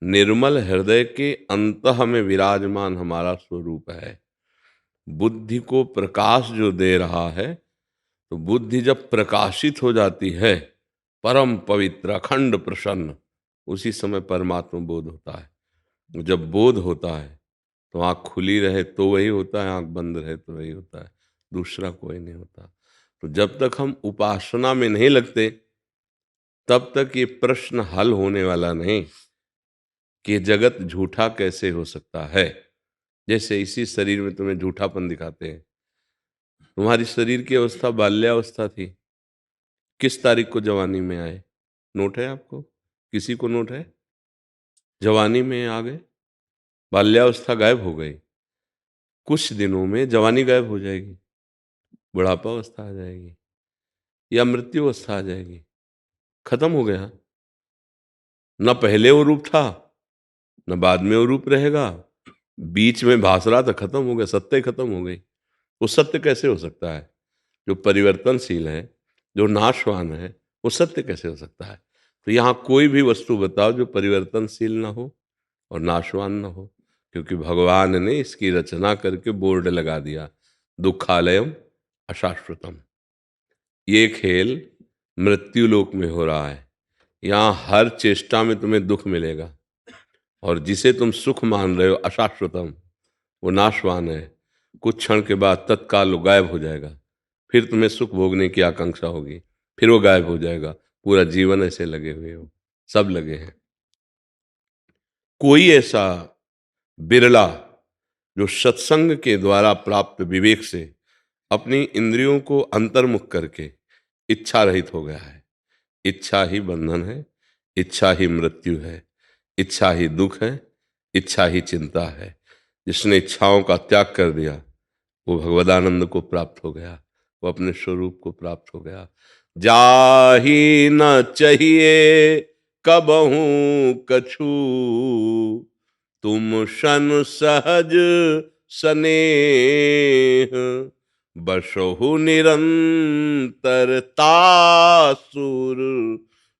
निर्मल हृदय के अंतः में विराजमान हमारा स्वरूप है। बुद्धि को प्रकाश जो दे रहा है, तो बुद्धि जब प्रकाशित हो जाती है, परम पवित्र अखंड प्रसन्न, उसी समय परमात्मा बोध होता है। जब बोध होता है तो आँख खुली रहे तो वही होता है, आँख बंद रहे तो वही होता है, दूसरा कोई नहीं होता। तो जब तक हम उपासना में नहीं लगते तब तक ये प्रश्न हल होने वाला नहीं कि जगत झूठा कैसे हो सकता है। जैसे इसी शरीर में तुम्हें झूठापन दिखाते हैं। तुम्हारी शरीर की अवस्था बाल्यावस्था थी, किस तारीख को जवानी में आए? नोट है आपको? किसी को नोट है? जवानी में आ गए, बाल्यावस्था गायब हो गई, कुछ दिनों में जवानी गायब हो जाएगी, बुढ़ापा अवस्था आ जाएगी या मृत्यु अवस्था आ जाएगी। खत्म हो गया। न पहले वो रूप था न बाद में वो रूप रहेगा, बीच में भास रहा था, खत्म हो गया, सत्य खत्म हो गई। वो सत्य कैसे हो सकता है? जो परिवर्तनशील है, जो नाशवान है, वो सत्य कैसे हो सकता है? तो यहाँ कोई भी वस्तु बताओ जो परिवर्तनशील ना हो और नाशवान ना हो, क्योंकि भगवान ने इसकी रचना करके बोर्ड लगा दिया, दुखालयम अशाश्वतम। ये खेल मृत्यु लोक में हो रहा है। यहाँ हर चेष्टा में तुम्हें दुख मिलेगा, और जिसे तुम सुख मान रहे हो अशाश्वतम, वो नाशवान है। कुछ क्षण के बाद तत्काल वो गायब हो जाएगा। फिर तुम्हें सुख भोगने की आकांक्षा होगी, फिर वो गायब हो जाएगा। पूरा जीवन ऐसे लगे हुए हो, सब लगे हैं। कोई ऐसा बिरला जो सत्संग के द्वारा प्राप्त विवेक से अपनी इंद्रियों को अंतर्मुख करके इच्छा रहित हो गया है। इच्छा ही बंधन है, इच्छा ही मृत्यु है, इच्छा ही दुख है, इच्छा ही चिंता है। जिसने इच्छाओं का त्याग कर दिया वो भगवदानंद को प्राप्त हो गया, वो अपने स्वरूप को प्राप्त हो गया। जाही न चाहिए कबहू कछु, तुम शन सहज स्नेह, बसहु निरंतरतासुर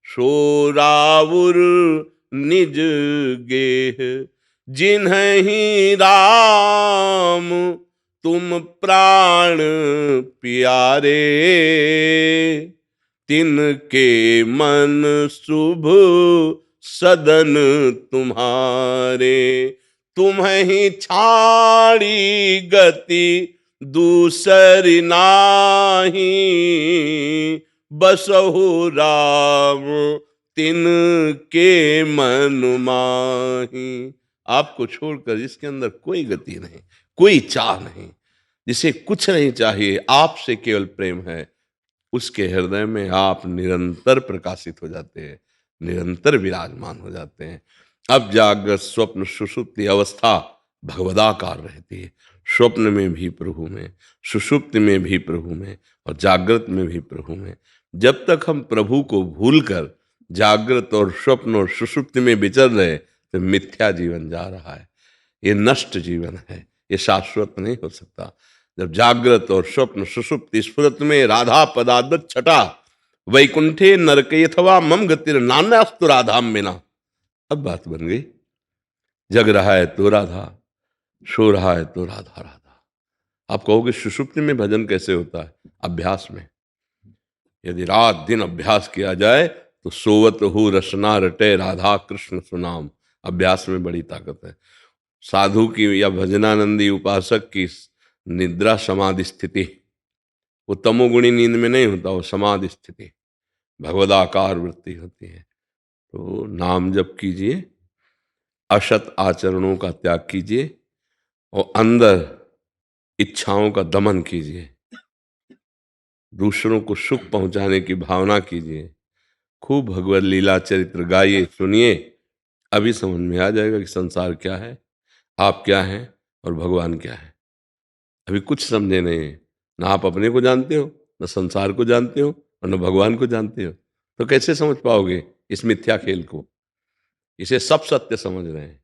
सोरावुर निज गेह। जिन्हि राम तुम प्राण प्यारे, तिनके मन शुभ सदन तुम्हारे। तुम्हि छाड़ी गति दूसरी नाही, बसहु राम तिनके मन माही। आपको छोड़कर जिसके अंदर कोई गति नहीं, कोई चाह नहीं, जिसे कुछ नहीं चाहिए, आपसे केवल प्रेम है, उसके हृदय में आप निरंतर प्रकाशित हो जाते हैं, निरंतर विराजमान हो जाते हैं। अब जागृत स्वप्न सुषुप्ति अवस्था भगवदाकार रहती है। स्वप्न में भी प्रभु में, सुषुप्ति में भी प्रभु में, और जागृत में भी प्रभु में। जब तक हम प्रभु को भूलकर जागृत और स्वप्न और सुषुप्ति में विचर रहे, तो मिथ्या जीवन जा रहा है, ये नष्ट जीवन है, ये शाश्वत नहीं हो सकता। जब जागृत और स्वप्न सुषुप्ति स्फुरत में राधा पदादत छटा, वैकुंठे नरके अथवा मम गतिर नान्यास्तु राधाम बिना। अब बात बन गई, जग रहा है तो राधा, सो रहा है तो राधा राधा। आप कहोगे सुषुप्ति में भजन कैसे होता है? अभ्यास में। यदि रात दिन अभ्यास किया जाए तो सोवत हो रसना रटे राधा कृष्ण सुनाम। अभ्यास में बड़ी ताकत है। साधु की या भजनानंदी उपासक की निद्रा समाधि स्थिति, वो तमोगुणी नींद में नहीं होता, वो समाधि स्थिति, भगवदाकार वृत्ति होती है। तो नाम जप कीजिए, असत आचरणों का त्याग कीजिए, और अंदर इच्छाओं का दमन कीजिए, दूसरों को सुख पहुंचाने की भावना कीजिए, खूब भगवत लीला चरित्र गाइए, सुनिए। अभी समझ में आ जाएगा कि संसार क्या है, आप क्या हैं और भगवान क्या है। अभी कुछ समझे नहीं, ना आप अपने को जानते हो, ना संसार को जानते हो, और न भगवान को जानते हो। तो कैसे समझ पाओगे इस मिथ्या खेल को? इसे सब सत्य समझ रहे हैं,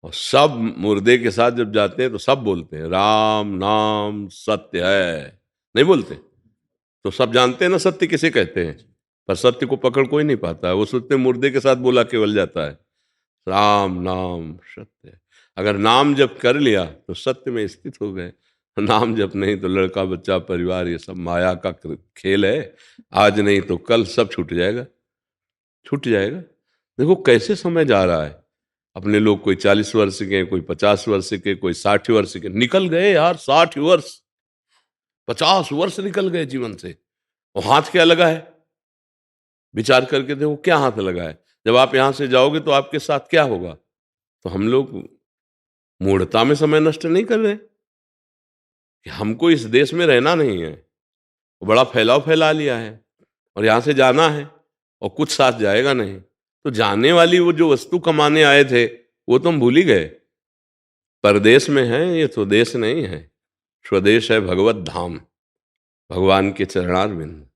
और सब मुर्दे के साथ जब जाते हैं तो सब बोलते हैं राम नाम सत्य है, नहीं बोलते? तो सब जानते हैं ना सत्य किसे कहते हैं, पर सत्य को पकड़ कोई नहीं पाता है। वो सोचते हैं मुर्दे के साथ बोला केवल जाता है, राम नाम सत्य। अगर नाम जप कर लिया तो सत्य में स्थित हो गए, नाम जप नहीं तो लड़का बच्चा परिवार ये सब माया का खेल है। आज नहीं तो कल सब छूट जाएगा, छूट जाएगा। देखो कैसे समय जा रहा है। अपने लोग कोई 40 वर्ष के, कोई 50 वर्ष के, कोई 60 वर्ष के, निकल गए यार 60 वर्ष, 50 वर्ष निकल गए जीवन से। और हाथ क्या लगा है? विचार करके देखो क्या हाथ लगा है। जब आप यहां से जाओगे तो आपके साथ क्या होगा? तो हम लोग मूढ़ता में समय नष्ट नहीं कर रहे कि हमको इस देश में रहना नहीं है, बड़ा फैलाव फैला लिया है, और यहां से जाना है और कुछ साथ जाएगा नहीं। तो जाने वाली वो जो वस्तु कमाने आए थे वो तो हम भूल ही गए। परदेश में है, ये तो देश नहीं है। स्वदेश है भगवत धाम, भगवान के चरणारविंद।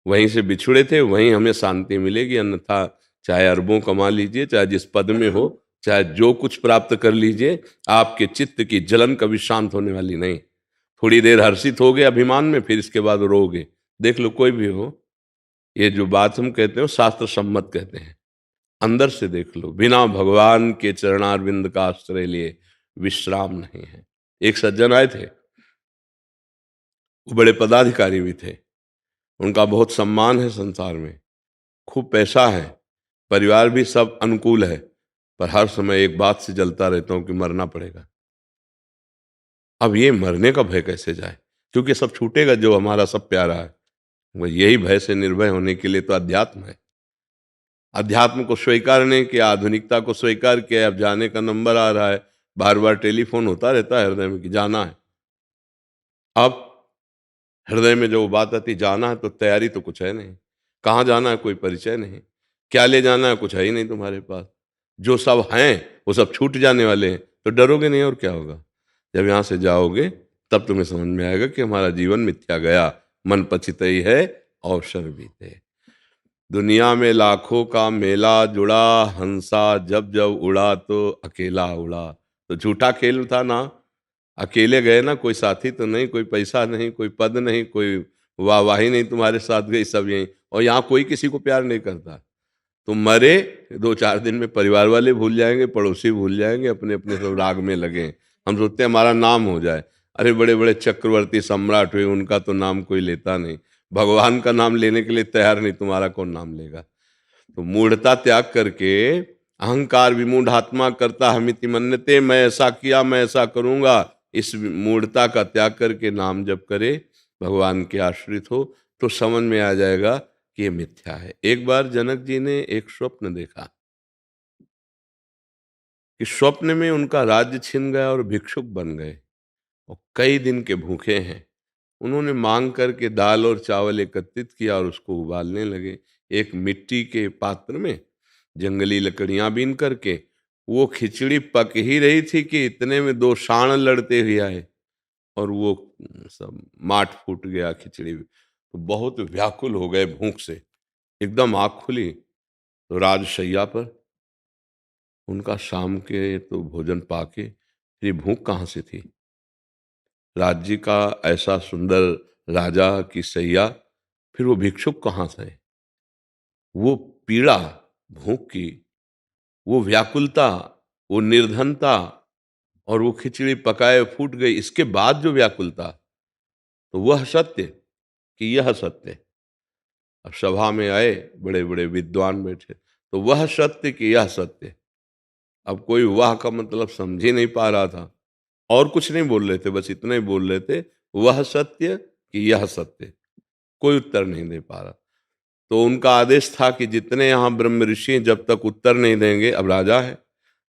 वहीं से बिछुड़े थे, वहीं हमें शांति मिलेगी। अन्यथा चाहे अरबों कमा लीजिए, चाहे जिस पद में हो, चाहे जो कुछ प्राप्त कर लीजिए, आपके चित्त की जलन कभी शांत होने वाली नहीं। थोड़ी देर हर्षित हो गए अभिमान में, फिर इसके बाद रोगे। देख लो कोई भी हो, ये जो बात हम कहते हैं शास्त्र सम्मत कहते हैं। अंदर से देख लो, बिना भगवान के चरणारविंद का आश्रय लिए विश्राम नहीं है। एक सज्जन आए थे, वो बड़े पदाधिकारी भी थे, उनका बहुत सम्मान है संसार में, खूब पैसा है, परिवार भी सब अनुकूल है, पर हर समय एक बात से जलता रहता हूं कि मरना पड़ेगा। अब ये मरने का भय कैसे जाए, क्योंकि सब छूटेगा जो हमारा सब प्यारा है। वो यही भय से निर्भय होने के लिए तो अध्यात्म है। अध्यात्म को स्वीकारने की, आधुनिकता को स्वीकार किया। अब जाने का नंबर आ रहा है, बार बार टेलीफोन होता रहता है हृदय में कि जाना है। अब हृदय में जो बात आती जाना है, तो तैयारी तो कुछ है नहीं, कहाँ जाना है कोई परिचय नहीं, क्या ले जाना है कुछ है ही नहीं तुम्हारे पास। जो सब हैं वो सब छूट जाने वाले हैं, तो डरोगे नहीं और क्या होगा। जब यहाँ से जाओगे तब तुम्हें समझ में आएगा कि हमारा जीवन मिथ्या गया, मन पछितई है अवसर बीते। दुनिया में लाखों का मेला जुड़ा, हंसा जब जब उड़ा तो अकेला उड़ा। तो झूठा खेल था ना, अकेले गए ना, कोई साथी तो नहीं, कोई पैसा नहीं, कोई पद नहीं, कोई वाहवाही नहीं तुम्हारे साथ गई, सब यहीं। और यहाँ कोई किसी को प्यार नहीं करता। तुम मरे 2-4 दिन में परिवार वाले भूल जाएंगे, पड़ोसी भूल जाएंगे, अपने अपने सब राग में लगे। हम सोचते हैं हमारा नाम हो जाए। अरे बड़े बड़े चक्रवर्ती सम्राट हुए, उनका तो नाम कोई लेता नहीं। भगवान का नाम लेने के लिए तैयार नहीं, तुम्हारा कौन नाम लेगा। तो मूढ़ता त्याग करके, अहंकार विमूढ़ आत्मा करता हमिति मन्यते, मैं ऐसा किया, मैं ऐसा करूंगा, इस मूढ़ता का त्याग करके नाम जप करे, भगवान के आश्रित हो, तो समझ में आ जाएगा कि ये मिथ्या है। एक बार जनक जी ने एक स्वप्न देखा कि स्वप्न में उनका राज्य छिन गया और भिक्षुक बन गए और कई दिन के भूखे हैं। उन्होंने मांग करके दाल और चावल एकत्रित किया और उसको उबालने लगे। एक मिट्टी के पात्र में जंगली लकड़ियां बीन करके, वो खिचड़ी पक ही रही थी कि इतने में 2 सांड लड़ते हुए आए और वो सब माठ फूट गया खिचड़ी। तो बहुत व्याकुल हो गए भूख से, एकदम आँख खुली तो राजशैया पर उनका शाम के तो भोजन पाके फिर भूख कहाँ से थी। राज्य का ऐसा सुंदर राजा की सैया, फिर वो भिक्षुक कहाँ से। वो पीड़ा भूख की, वो व्याकुलता, वो निर्धनता, और वो खिचड़ी पकाए फूट गई, इसके बाद जो व्याकुलता, तो वह सत्य कि यह सत्य। अब सभा में आए बड़े बड़े विद्वान बैठे, तो वह सत्य कि यह सत्य। अब कोई वाह का मतलब समझ ही नहीं पा रहा था, और कुछ नहीं बोल रहे थे, बस इतना ही बोल रहे थे, वह सत्य कि यह सत्य। कोई उत्तर नहीं दे पा रहा। तो उनका आदेश था कि जितने यहाँ ब्रह्म ऋषि जब तक उत्तर नहीं देंगे, अब राजा है,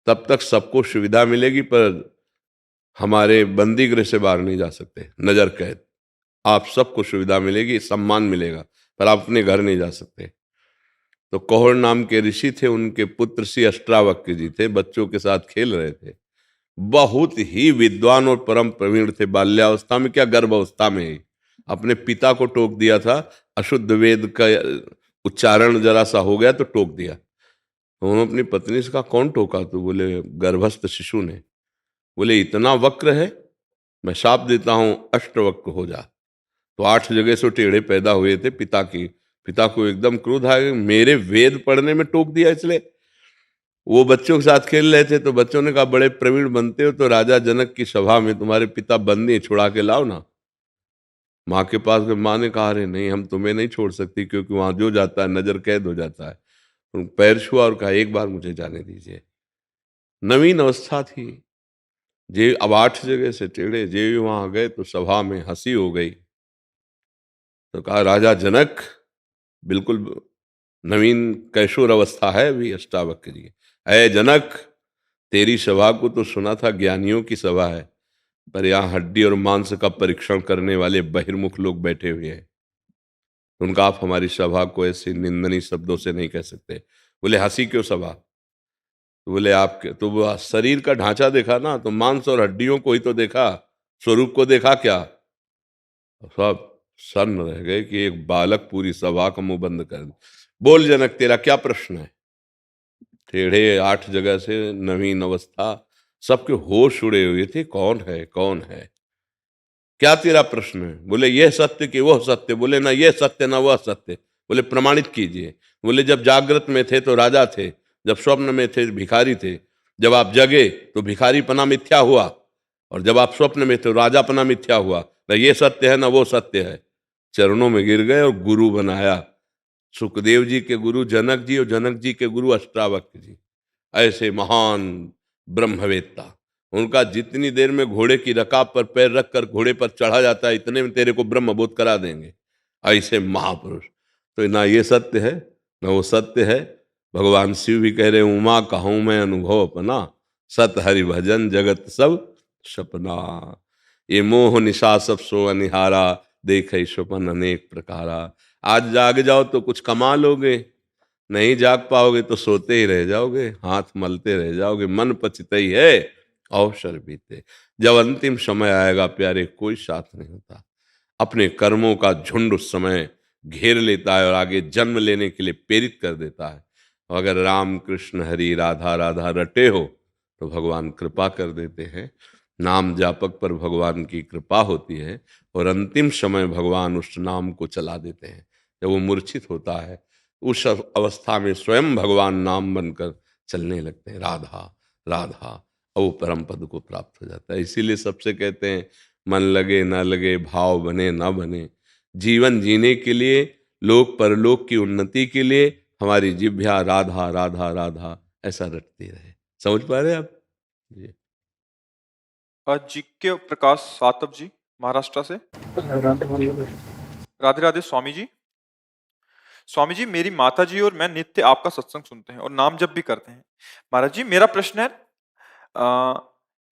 तब तक सबको सुविधा मिलेगी, पर हमारे बंदी गृह से बाहर नहीं जा सकते, नजर कैद। आप सबको सुविधा मिलेगी, सम्मान मिलेगा, पर आप अपने घर नहीं जा सकते। तो कौहर नाम के ऋषि थे, उनके पुत्र श्री अष्टावक्र जी थे, बच्चों के साथ खेल रहे थे। बहुत ही विद्वान और परम प्रवीण थे। बाल्यावस्था में क्या, गर्भावस्था में ही अपने पिता को टोक दिया था। अशुद्ध वेद का उच्चारण जरा सा हो गया तो टोक दिया। तो उन्होंने अपनी पत्नी से कहा, कौन टोका? तो बोले गर्भस्थ शिशु ने। बोले इतना वक्र है, मैं शाप देता हूं अष्टवक्र हो जा। तो 8 जगह से टेढ़े पैदा हुए थे। पिता को एकदम क्रोध आ गया, मेरे वेद पढ़ने में टोक दिया। इसलिए वो बच्चों के साथ खेल रहे थे, तो बच्चों ने कहा, बड़े प्रवीण बनते हो तो राजा जनक की सभा में तुम्हारे पिता बंदी, छुड़ा के लाओ ना। माँ के पास गए, माँ ने कहा, अरे नहीं, हम तुम्हें नहीं छोड़ सकती, क्योंकि वहां जो जाता है नजर कैद हो जाता है। तो पैर छुआ और कहा, एक बार मुझे जाने दीजिए। नवीन अवस्था थी, जे अब 8 जगह से टेढ़े, जे वहां गए तो सभा में हंसी हो गई। तो कहा, राजा जनक, बिल्कुल नवीन कैशोर अवस्था है अभी अष्टावक्र जी। अय जनक, तेरी सभा को तो सुना था ज्ञानियों की सभा है, पर यहाँ हड्डी और मांस का परीक्षण करने वाले बहिर्मुख लोग बैठे हुए हैं। उनका आप हमारी सभा को ऐसे निंदनीय शब्दों से नहीं कह सकते। बोले हंसी क्यों सभा? तो बोले आपके तो वो शरीर का ढांचा देखा ना, तो मांस और हड्डियों को ही तो देखा, स्वरूप को देखा क्या? सब सन्न रह गए कि एक बालक पूरी सभा का मुंह बंद कर दे। बोल जनक, तेरा क्या प्रश्न है? टेढ़े 8 जगह से, नवीन अवस्था, सबके होश उड़े हुए थे, कौन है कौन है, क्या तेरा प्रश्न है? बोले यह सत्य कि वह सत्य? बोले ना यह सत्य ना वह सत्य। बोले प्रमाणित कीजिए। बोले जब जागृत में थे तो राजा थे, जब स्वप्न में थे भिखारी थे, जब आप जगे तो भिखारीपना मिथ्या हुआ, और जब आप स्वप्न में थे राजापना मिथ्या हुआ। ना ये सत्य है ना वो सत्य है। चरणों में गिर गए और गुरु बनाया। सुखदेव जी के गुरु जनक जी और जनक जी के गुरु अष्टावक्र जी, ऐसे महान ब्रह्मवेत्ता। उनका जितनी देर में घोड़े की रकाब पर पैर रखकर घोड़े पर चढ़ा जाता है, इतने में तेरे को ब्रह्मबोध करा देंगे, ऐसे महापुरुष। तो ना ये सत्य है ना वो सत्य है। भगवान शिव भी कह रहे, उमा कहूं मैं अनुभव अपना, सत हरि भजन जगत सब सपना। ये मोह निशा सब सो अनिहारा, देखे स्वपन अनेक प्रकारा। आज जाग जाओ तो कुछ कमा लोगे, नहीं जाग पाओगे तो सोते ही रह जाओगे, हाथ मलते रह जाओगे, मन पछतई है अवसर बीते। जब अंतिम समय आएगा प्यारे, कोई साथ नहीं होता। अपने कर्मों का झुंड उस समय घेर लेता है और आगे जन्म लेने के लिए प्रेरित कर देता है। अगर राम कृष्ण हरि राधा राधा रटे हो तो भगवान कृपा कर देते हैं, नाम जापक पर भगवान की कृपा होती है और अंतिम समय भगवान उस नाम को चला देते हैं। जब वो मूर्छित होता है उस अवस्था में स्वयं भगवान नाम बनकर चलने लगते हैं, राधा राधा, और वो परम पद को प्राप्त हो जाता है। इसीलिए सबसे कहते हैं मन लगे ना लगे, भाव बने ना बने, जीवन जीने के लिए, लोक परलोक की उन्नति के लिए हमारी जिह्वा राधा राधा राधा ऐसा रटती रहे। समझ पा रहे हैं आप जी? जी के प्रकाश सातव जी महाराष्ट्र से। राधे राधे स्वामी जी। स्वामी जी, मेरी माता जी और मैं नित्य आपका सत्संग सुनते हैं और नाम जप भी करते हैं। महाराज जी, मेरा प्रश्न है,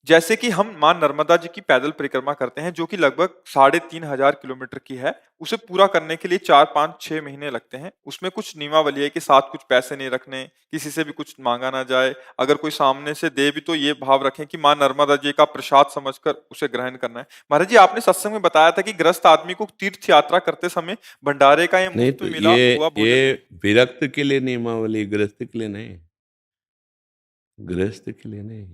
जैसे कि हम मां नर्मदा जी की पैदल परिक्रमा करते हैं जो कि लगभग 3,500 किलोमीटर की है, उसे पूरा करने के लिए 4-5-6 महीने लगते हैं। उसमें कुछ नियमावली है कि साथ कुछ पैसे नहीं रखने, किसी से भी कुछ मांगा ना जाए, अगर कोई सामने से दे भी तो ये भाव रखें कि मां नर्मदा जी का प्रसाद समझकर उसे ग्रहण करना है। महाराज जी, आपने सत्संग में बताया था कि गृहस्थ आदमी को तीर्थ यात्रा करते समय भंडारे का या नहीं मुफ्त तो में मिला हुआ भोजन ये नहीं। विरक्त के लिए नियमावली, गृहस्थ के लिए नहीं। गृहस्थ के लिए नहीं,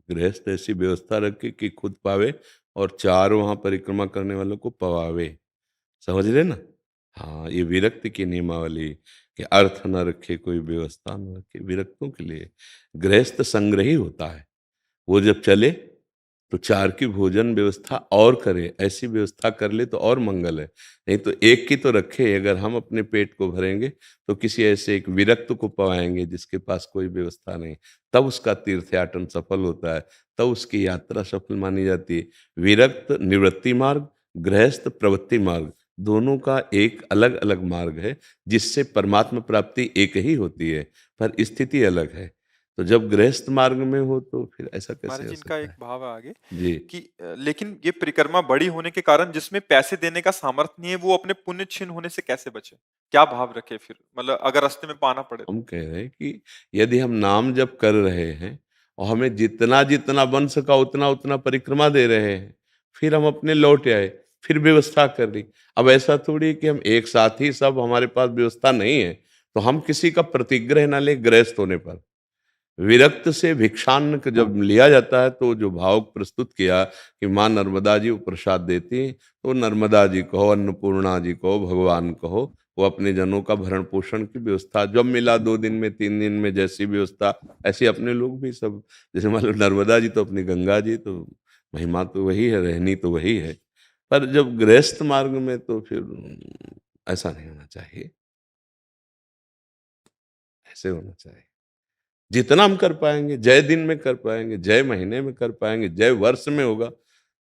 गृहस्थ ऐसी व्यवस्था रखे कि खुद पावे और चार वहां परिक्रमा करने वालों को पवावे। समझ रहे ना? हाँ, ये विरक्त की नियमावली कि अर्थ न रखे, कोई व्यवस्था न रखे, विरक्तों के लिए। गृहस्थ संग्रही होता है, वो जब चले तो चार की भोजन व्यवस्था और करे, ऐसी व्यवस्था कर ले तो और मंगल है। नहीं तो एक की तो रखे, अगर हम अपने पेट को भरेंगे तो किसी ऐसे एक विरक्त को पवाएंगे जिसके पास कोई व्यवस्था नहीं, तब उसका तीर्थयाटन सफल होता है, तब उसकी यात्रा सफल मानी जाती है। विरक्त निवृत्ति मार्ग, गृहस्थ प्रवृत्ति मार्ग, दोनों का एक अलग अलग मार्ग है जिससे परमात्मा प्राप्ति एक ही होती है, पर स्थिति अलग है। तो जब गृहस्थ मार्ग में हो तो फिर ऐसा कैसे महाराज हो जी, इनका सकता एक है? भाव है आगे जी। कि लेकिन ये परिक्रमा बड़ी होने के कारण जिसमें पैसे देने का सामर्थ्य नहीं है, वो अपने पुण्य क्षीण होने से कैसे बचे? क्या भाव रखे फिर, मतलब अगर रास्ते में पाना पड़े तो? हम कह रहे हैं कि यदि हम नाम जप कर रहे हैं और हमें जितना जितना बन सका उतना उतना परिक्रमा दे रहे हैं, फिर हम अपने लौट आए, फिर व्यवस्था कर ली। अब ऐसा थोड़ी है कि हम एक साथ ही सब, हमारे पास व्यवस्था नहीं है तो हम किसी का प्रतिग्रह ना ले गृहस्थ होने पर। विरक्त से भिक्षान्न जब लिया जाता है तो जो भाव प्रस्तुत किया कि माँ नर्मदा जी वो प्रसाद देती हैं, तो नर्मदा जी कहो, अन्नपूर्णा जी कहो, भगवान कहो, वो अपने जनों का भरण पोषण की व्यवस्था जब मिला 2 दिन में 3 दिन में जैसी व्यवस्था, ऐसे अपने लोग भी सब, जैसे मान लो नर्मदा जी तो अपनी गंगा जी, तो महिमा तो वही है, रहनी तो वही है। पर जब गृहस्थ मार्ग में तो फिर ऐसा नहीं होना चाहिए, ऐसे होना चाहिए। जितना हम कर पाएंगे, जय दिन में कर पाएंगे, जय महीने में कर पाएंगे, जय वर्ष में होगा,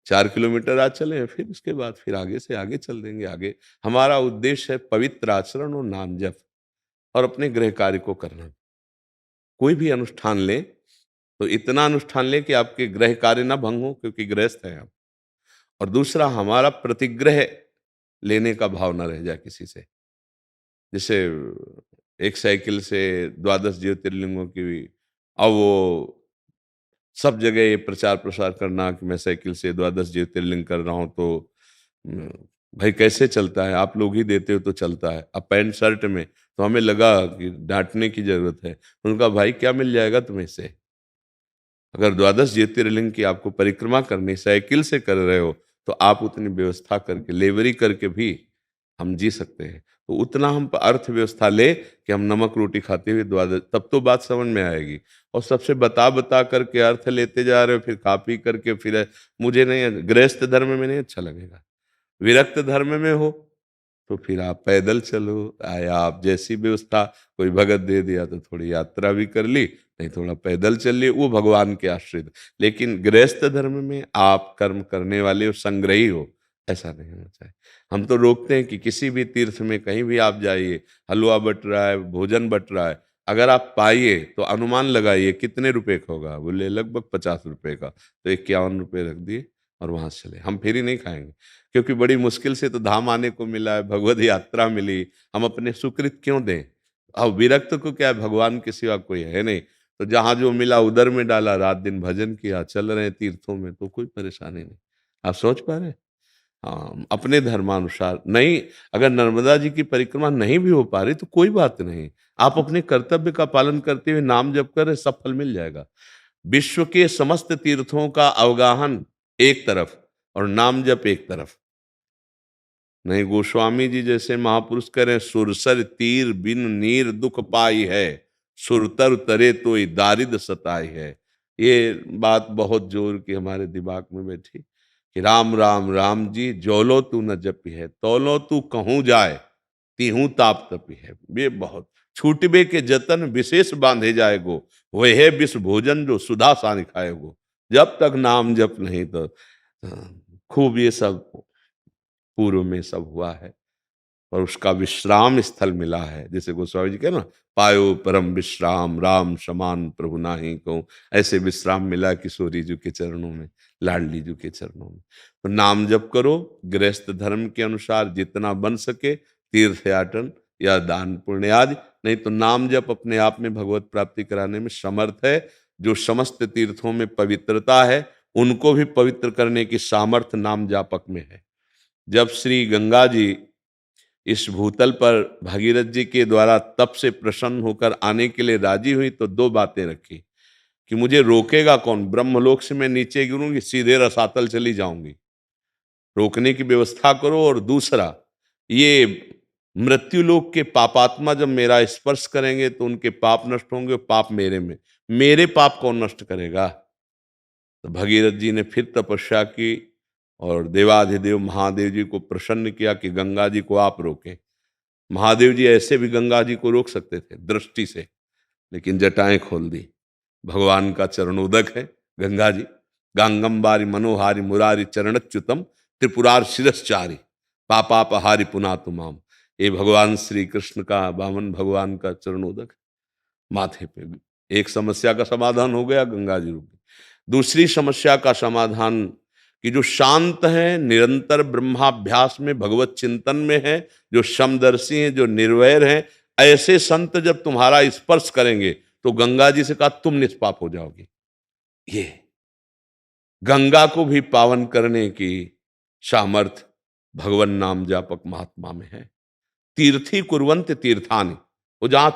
4 किलोमीटर आज चले, फिर उसके बाद फिर आगे से आगे चल देंगे। आगे हमारा उद्देश्य है पवित्र आचरण और नाम जप और अपने गृह कार्य को करना। कोई भी अनुष्ठान लें तो इतना अनुष्ठान लें कि आपके गृह कार्य ना भंग हो, क्योंकि गृहस्थ हैं आप। और दूसरा, हमारा प्रतिग्रह लेने का भाव ना रह जाए किसी से। जैसे एक साइकिल से 12 ज्योतिर्लिंगों की, अब वो सब जगह ये प्रचार प्रसार करना कि मैं साइकिल से 12 ज्योतिर्लिंग कर रहा हूँ, तो न, भाई कैसे चलता है? आप लोग ही देते हो तो चलता है। अब पैंट शर्ट में तो हमें लगा कि डांटने की जरूरत है। उनका भाई क्या मिल जाएगा तुम्हें इससे? अगर 12 ज्योतिर्लिंग की आपको परिक्रमा करनी, साइकिल से कर रहे हो, तो आप उतनी व्यवस्था करके, लेवरी करके भी हम जी सकते हैं। तो उतना हम अर्थव्यवस्था ले कि हम नमक रोटी खाते हुए 12, तब तो बात समझ में आएगी। और सबसे बता बता करके अर्थ लेते जा रहे हो, फिर खा पी करके फिर मुझे नहीं, गृहस्थ धर्म में नहीं अच्छा लगेगा। विरक्त धर्म में हो तो फिर आप पैदल चलो, आया आप जैसी व्यवस्था, कोई भगत दे दिया तो थोड़ी यात्रा भी कर ली, नहीं थोड़ा पैदल चल लिए, वो भगवान के आश्रित। लेकिन गृहस्थ धर्म में आप कर्म करने वाले हो, संग्रही हो, ऐसा नहीं होना चाहिए। हम तो रोकते हैं कि किसी भी तीर्थ में कहीं भी आप जाइए, हलवा बट रहा है, भोजन बट रहा है, अगर आप पाइए तो अनुमान लगाइए कितने रुपए का होगा। बोले लगभग 50 रुपए का, तो 51 रुपए रख दिए और वहां से चले। हम फिर ही नहीं खाएंगे, क्योंकि बड़ी मुश्किल से तो धाम आने को मिला है, भगवत यात्रा मिली, हम अपने सुकृत क्यों दें? अब विरक्त को क्या है, भगवान के सिवा कोई है नहीं, तो जहां जो मिला उधर में डाला, रात दिन भजन किया, चल रहे हैं तीर्थों में, तो कोई परेशानी नहीं। आप सोच पा रहे हैं? हाँ, अपने धर्मानुसार नहीं। अगर नर्मदा जी की परिक्रमा नहीं भी हो पा रही तो कोई बात नहीं, आप अपने कर्तव्य का पालन करते हुए नाम जप कर सब फल मिल जाएगा। विश्व के समस्त तीर्थों का अवगाहन एक तरफ और नाम जप एक तरफ। नहीं, गोस्वामी जी जैसे महापुरुष कह रहे हैं, सुरसर तीर बिन नीर दुख पाई है, सुरतर तरे तो दारिद सताई है। ये बात बहुत जोर की हमारे दिमाग में बैठी कि राम राम राम जी जोलो तू न जपी है, तौलो तू कहूँ जाए तीहू ताप तपी है। ये बहुत छूटबे के जतन विशेष बांधे जाएगो, वह विष भोजन जो सुधा सा खाएगो। जब तक नाम जप नहीं तो खूब ये सब पूर्व में सब हुआ है और उसका विश्राम स्थल मिला है। जैसे गोस्वामी जी कहे ना, पायो परम विश्राम राम समान प्रभु नाही को, ऐसे विश्राम मिला किशोरी जी के चरणों में, लाडली जी के चरणों में। तो नाम जप करो, गृहस्थ धर्म के अनुसार जितना बन सके, तीर्थ याटन या दान पुण्य आदि, नहीं तो नाम जप अपने आप में भगवत प्राप्ति कराने में समर्थ है। जो समस्त तीर्थों में पवित्रता है, उनको भी पवित्र करने की सामर्थ्य नाम जापक में है। जब श्री गंगा जी इस भूतल पर भागीरथ जी के द्वारा तप से प्रसन्न होकर आने के लिए राजी हुई, तो दो बातें रखी कि मुझे रोकेगा कौन, ब्रह्मलोक से मैं नीचे गिरूंगी, सीधे रसातल चली जाऊंगी, रोकने की व्यवस्था करो। और दूसरा, ये मृत्युलोक के पापात्मा जब मेरा स्पर्श करेंगे तो उनके पाप नष्ट होंगे, पाप मेरे में, मेरे पाप कौन नष्ट करेगा। तो भगीरथ जी ने फिर तपस्या की और देवाधिदेव महादेव जी को प्रसन्न किया कि गंगा जी को आप रोकें। महादेव जी ऐसे भी गंगा जी को रोक सकते थे दृष्टि से, लेकिन जटाएं खोल दी। भगवान का चरणोदक है गंगा जी। गांगम्बारी मनोहारी मुरारी चरणच्युतम त्रिपुरार शिरश्चारी पापापहारी पुना तुमाम। ये भगवान श्री कृष्ण का, वामन भगवान का चरणोदक माथे पे। एक समस्या का समाधान हो गया, गंगा जी रुकी। दूसरी समस्या का समाधान कि जो शांत हैं, निरंतर ब्रह्माभ्यास में, भगवत चिंतन में है, जो समदर्शी हैं, जो निर्वैर हैं, ऐसे संत जब तुम्हारा स्पर्श करेंगे तो गंगा जी से कहा तुम निष्पाप हो जाओगे। ये गंगा को भी पावन करने की सामर्थ भगवान नाम जापक महात्मा में है। तीर्थी कुर्वन्त तीर्थानि, वो जहां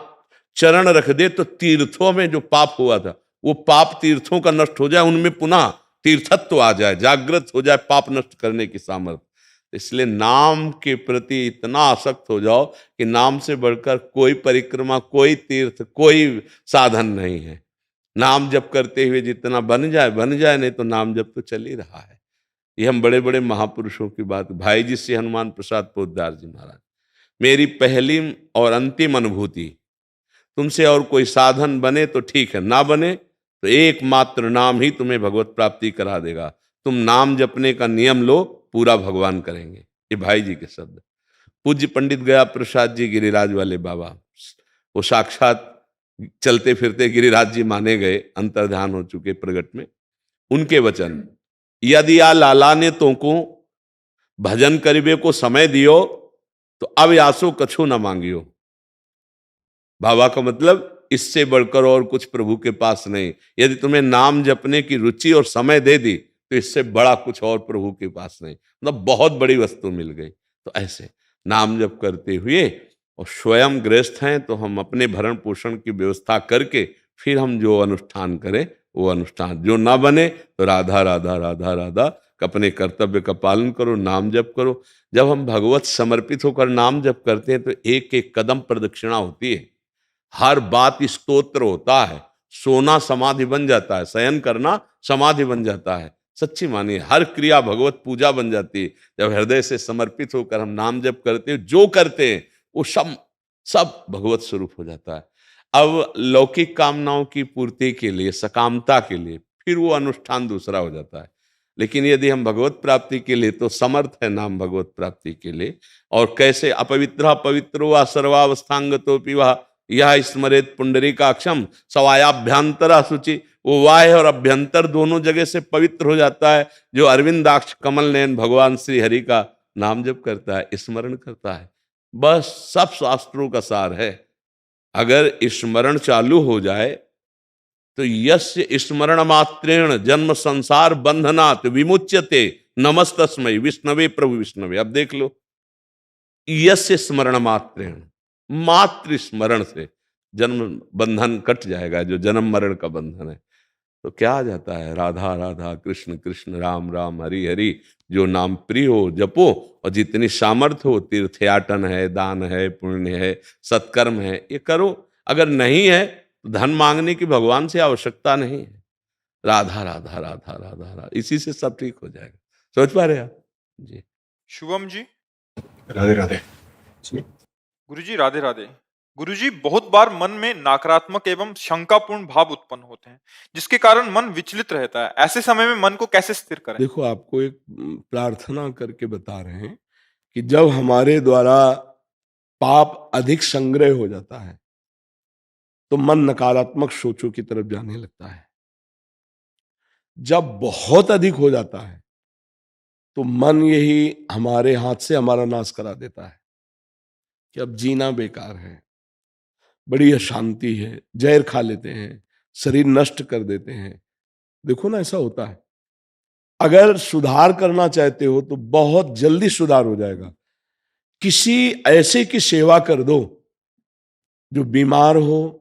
चरण रख दे तो तीर्थों में जो पाप हुआ था वो पाप तीर्थों का नष्ट हो जाए, उनमें पुनः तीर्थत्व आ जाए, जागृत हो जाए पाप नष्ट करने की सामर्थ्य। इसलिए नाम के प्रति इतना आसक्त हो जाओ कि नाम से बढ़कर कोई परिक्रमा, कोई तीर्थ, कोई साधन नहीं है। नाम जप करते हुए जितना बन जाए बन जाए, नहीं तो नाम जप तो चल ही रहा है। ये हम बड़े बड़े महापुरुषों की बात। भाई जी से हनुमान प्रसाद पोद्दार जी महाराज, मेरी पहली और अंतिम अनुभूति, तुमसे और कोई साधन बने तो ठीक है, ना बने तो एकमात्र नाम ही तुम्हें भगवत प्राप्ति करा देगा। तुम नाम जपने का नियम लो, पूरा भगवान करेंगे। ये भाई जी के शब्द। पूज्य पंडित गया प्रसाद जी गिरिराज वाले बाबा, वो साक्षात चलते फिरते गिरिराज जी माने गए, अंतर्ध्यान हो चुके प्रगट में। उनके वचन, यदि आ लाला ने तुमको भजन करिबे को समय दियो तो अब यासो कछु न मांगियो। बाबा का मतलब इससे बढ़कर और कुछ प्रभु के पास नहीं। यदि तुम्हें नाम जपने की रुचि और समय दे दी तो इससे बड़ा कुछ और प्रभु के पास नहीं, मतलब बहुत बड़ी वस्तु मिल गई। तो ऐसे नाम जप करते हुए, और स्वयं गृहस्थ हैं तो हम अपने भरण पोषण की व्यवस्था करके फिर हम जो अनुष्ठान करें वो अनुष्ठान, जो ना बने तो राधा राधा राधा राधा, अपने कर्तव्य का पालन करो, नाम जप करो। जब हम भगवत समर्पित होकर नाम जप करते हैं तो एक एक कदम प्रदक्षिणा होती है, हर बात स्तोत्र होता है, सोना समाधि बन जाता है, शयन करना समाधि बन जाता है। सच्ची मानिए, हर क्रिया भगवत पूजा बन जाती है जब हृदय से समर्पित होकर हम नाम जप करते हैं। जो करते हैं वो सब भगवत स्वरूप हो जाता है। अब लौकिक कामनाओं की पूर्ति के लिए, सकामता के लिए, फिर वो अनुष्ठान दूसरा हो जाता है। लेकिन यदि हम भगवत प्राप्ति के लिए, तो समर्थ है नाम भगवत प्राप्ति के लिए। और कैसे, अपवित्र पवित्रो वा सर्वावस्थांगतोपि वह यह स्मरेत पुंडरीकाक्षम सवायाभ्यंतरा शुचि। वो वाय और अभ्यंतर दोनों जगह से पवित्र हो जाता है। जो अरविंदाक्ष कमल नयन भगवान श्री हरि का नाम जप करता है, स्मरण करता है, बस सब शास्त्रों का सार है। अगर स्मरण चालू हो जाए तो यस्य स्मरण मात्रेण जन्म संसार बंधनात् विमुच्यते नमस्तस्मै विष्णवे प्रभु विष्णवे। अब देख लो, यस्य स्मरण मात्रेण, मात्र स्मरण से जन्म बंधन कट जाएगा, जो जन्म मरण का बंधन है। तो क्या आ जाता है? राधा राधा, कृष्ण कृष्ण, राम राम, हरि हरि। जो नाम प्रिय हो जपो, और जितनी सामर्थ्य हो, तीर्थयाटन है, दान है, पुण्य है, सत्कर्म है, ये करो। अगर नहीं है तो धन मांगने की भगवान से आवश्यकता नहीं है। राधा राधा राधा राधा राधा, इसी से सब ठीक हो जाएगा। सोच पा रहे आप जी? शुभम जी। राधे राधे। गुरुजी राधे राधे। गुरुजी, बहुत बार मन में नकारात्मक एवं शंकापूर्ण भाव उत्पन्न होते हैं, जिसके कारण मन विचलित रहता है। ऐसे समय में मन को कैसे स्थिर करें? देखो, आपको एक प्रार्थना करके बता रहे हैं कि जब हमारे द्वारा पाप अधिक संग्रह हो जाता है तो मन नकारात्मक सोचों की तरफ जाने लगता है। जब बहुत अधिक हो जाता है तो मन यही हमारे हाथ से हमारा नाश करा देता है कि अब जीना बेकार है, बड़ी अशांति है, जहर खा लेते हैं, शरीर नष्ट कर देते हैं। देखो ना, ऐसा होता है। अगर सुधार करना चाहते हो तो बहुत जल्दी सुधार हो जाएगा। किसी ऐसे की सेवा कर दो जो बीमार हो,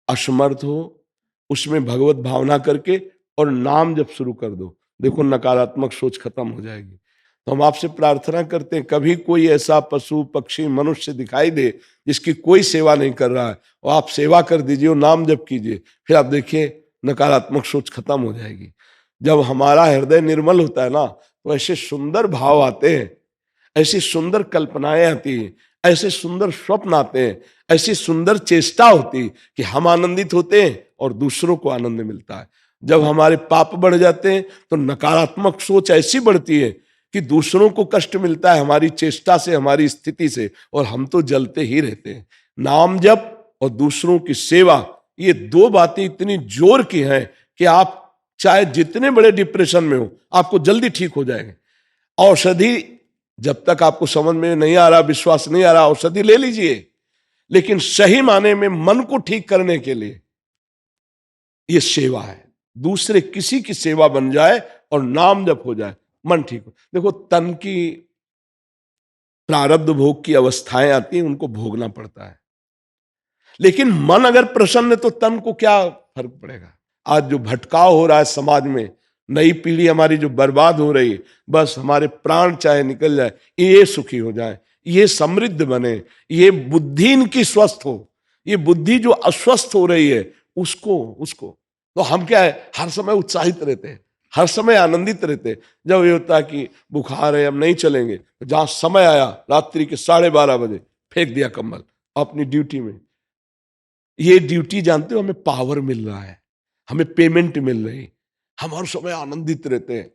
असमर्थ हो, उसमें भगवत भावना करके और नाम जप शुरू कर दो। देखो, नकारात्मक सोच खत्म हो जाएगी। तो हम आपसे प्रार्थना करते हैं, कभी कोई ऐसा पशु पक्षी मनुष्य दिखाई दे जिसकी कोई सेवा नहीं कर रहा है, और आप सेवा कर दीजिए और नाम जप कीजिए, फिर आप देखिए नकारात्मक सोच खत्म हो जाएगी। जब हमारा हृदय निर्मल होता है ना, तो ऐसे सुंदर भाव आते हैं, ऐसी सुंदर कल्पनाएं आती हैं, ऐसे सुंदर स्वप्न आते हैं, ऐसी सुंदर चेष्टा होती कि हम आनंदित होते हैं और दूसरों को आनंद मिलता है। जब हमारे पाप बढ़ जाते हैं तो नकारात्मक सोच ऐसी बढ़ती है कि दूसरों को कष्ट मिलता है हमारी चेष्टा से, हमारी स्थिति से, और हम तो जलते ही रहते हैं। नाम जप और दूसरों की सेवा, ये दो बातें इतनी जोर की हैं कि आप चाहे जितने बड़े डिप्रेशन में हो, आपको जल्दी ठीक हो जाएंगे। औषधि जब तक आपको समझ में नहीं आ रहा, विश्वास नहीं आ रहा, औषधि ले लीजिए, लेकिन सही माने में मन को ठीक करने के लिए ये सेवा है। दूसरे किसी की सेवा बन जाए और नाम जप हो जाए, मन ठीक हो। देखो, तन की प्रारब्ध भोग की अवस्थाएं आती हैं, उनको भोगना पड़ता है, लेकिन मन अगर प्रसन्न है तो तन को क्या फर्क पड़ेगा। आज जो भटकाव हो रहा है समाज में, नई पीढ़ी हमारी जो बर्बाद हो रही है, बस हमारे प्राण चाहे निकल जाए, ये सुखी हो जाए, ये समृद्ध बने, ये बुद्धि इनकी स्वस्थ हो। ये बुद्धि जो अस्वस्थ हो रही है उसको तो हम क्या है, हर समय उत्साहित रहते हैं, हर समय आनंदित रहते हैं। जब ये होता है कि बुखार है, हम नहीं चलेंगे, तो जहां समय आया रात्रि के 12:30 बजे फेंक दिया कंबल अपनी ड्यूटी में। ये ड्यूटी जानते हो, हमें पावर मिल रहा है, हमें पेमेंट मिल रही, हम हर समय आनंदित रहते हैं।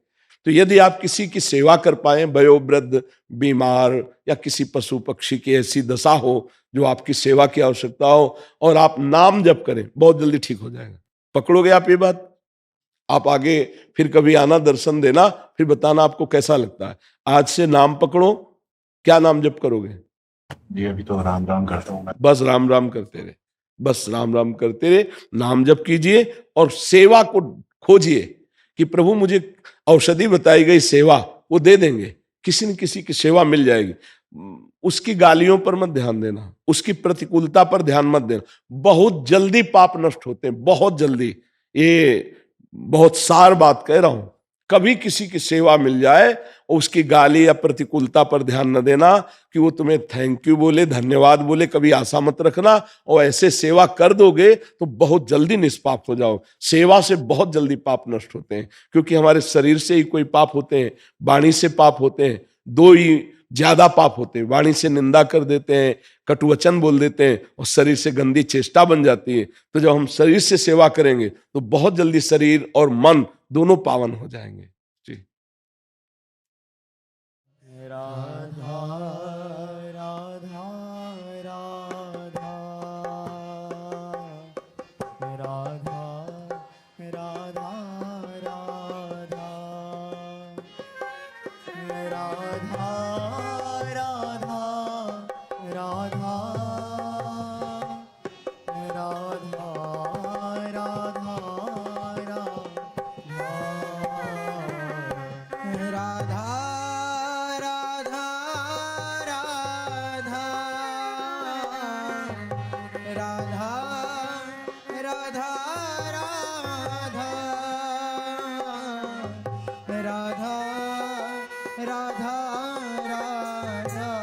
तो यदि आप किसी की सेवा कर पाए, वयोवृद्ध, बीमार या किसी पशु पक्षी की ऐसी दशा हो जो आपकी सेवा की आवश्यकता हो, और आप नाम जप करें, बहुत जल्दी ठीक हो जाएगा। पकड़ोगे आप ये बात? आप आगे फिर कभी आना, दर्शन देना, फिर बताना आपको कैसा लगता है। आज से नाम पकड़ो। क्या नाम जप करोगे? जी अभी तो राम राम करता हूँ मैं। बस राम राम करते रहे, बस राम राम करते रहे, नाम जप कीजिए और सेवा को खोजिए कि प्रभु मुझे औषधि बताई गई सेवा वो दे देंगे, किसी न किसी की सेवा मिल जाएगी। उसकी गालियों पर मत ध्यान देना, उसकी प्रतिकूलता पर ध्यान मत देना। बहुत जल्दी पाप नष्ट होते हैं, बहुत जल्दी। ये बहुत सार बात कह रहा हूं। कभी किसी की सेवा मिल जाए और उसकी गाली या प्रतिकूलता पर ध्यान न देना कि वो तुम्हें थैंक यू बोले, धन्यवाद बोले, कभी आशा मत रखना। और ऐसे सेवा कर दोगे तो बहुत जल्दी निष्पाप हो जाओ। सेवा से बहुत जल्दी पाप नष्ट होते हैं, क्योंकि हमारे शरीर से ही कोई पाप होते हैं, वाणी से पाप होते हैं। दो ही ज्यादा पाप होते हैं, वाणी से निंदा कर देते हैं, कटुवचन बोल देते हैं, और शरीर से गंदी चेष्टा बन जाती है। तो जब हम शरीर से सेवा करेंगे तो बहुत जल्दी शरीर और मन दोनों पावन हो जाएंगे। जी राधा राधा राधा राधा राधा राधा राधा राधा राधा राधा राधा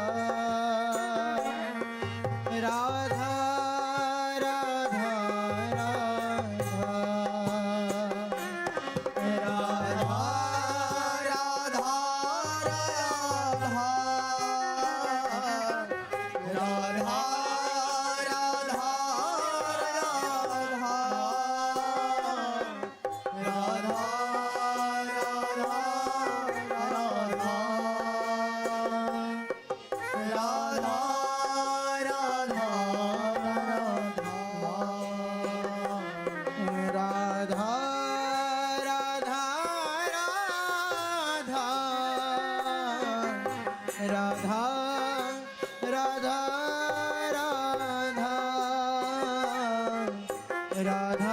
राधा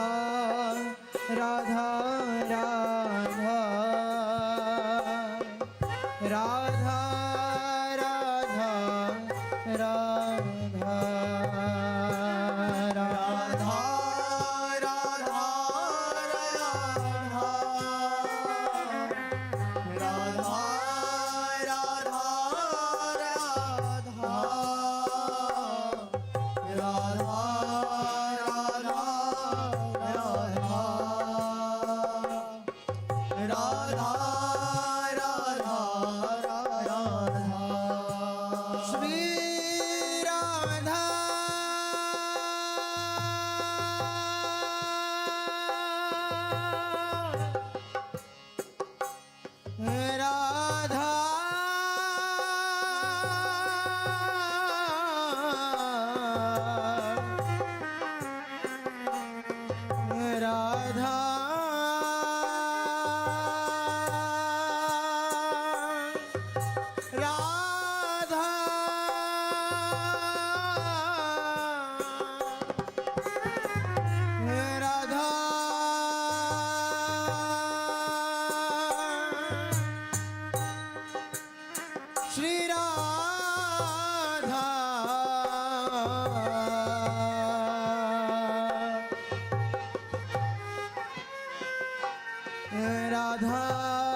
राधा राधा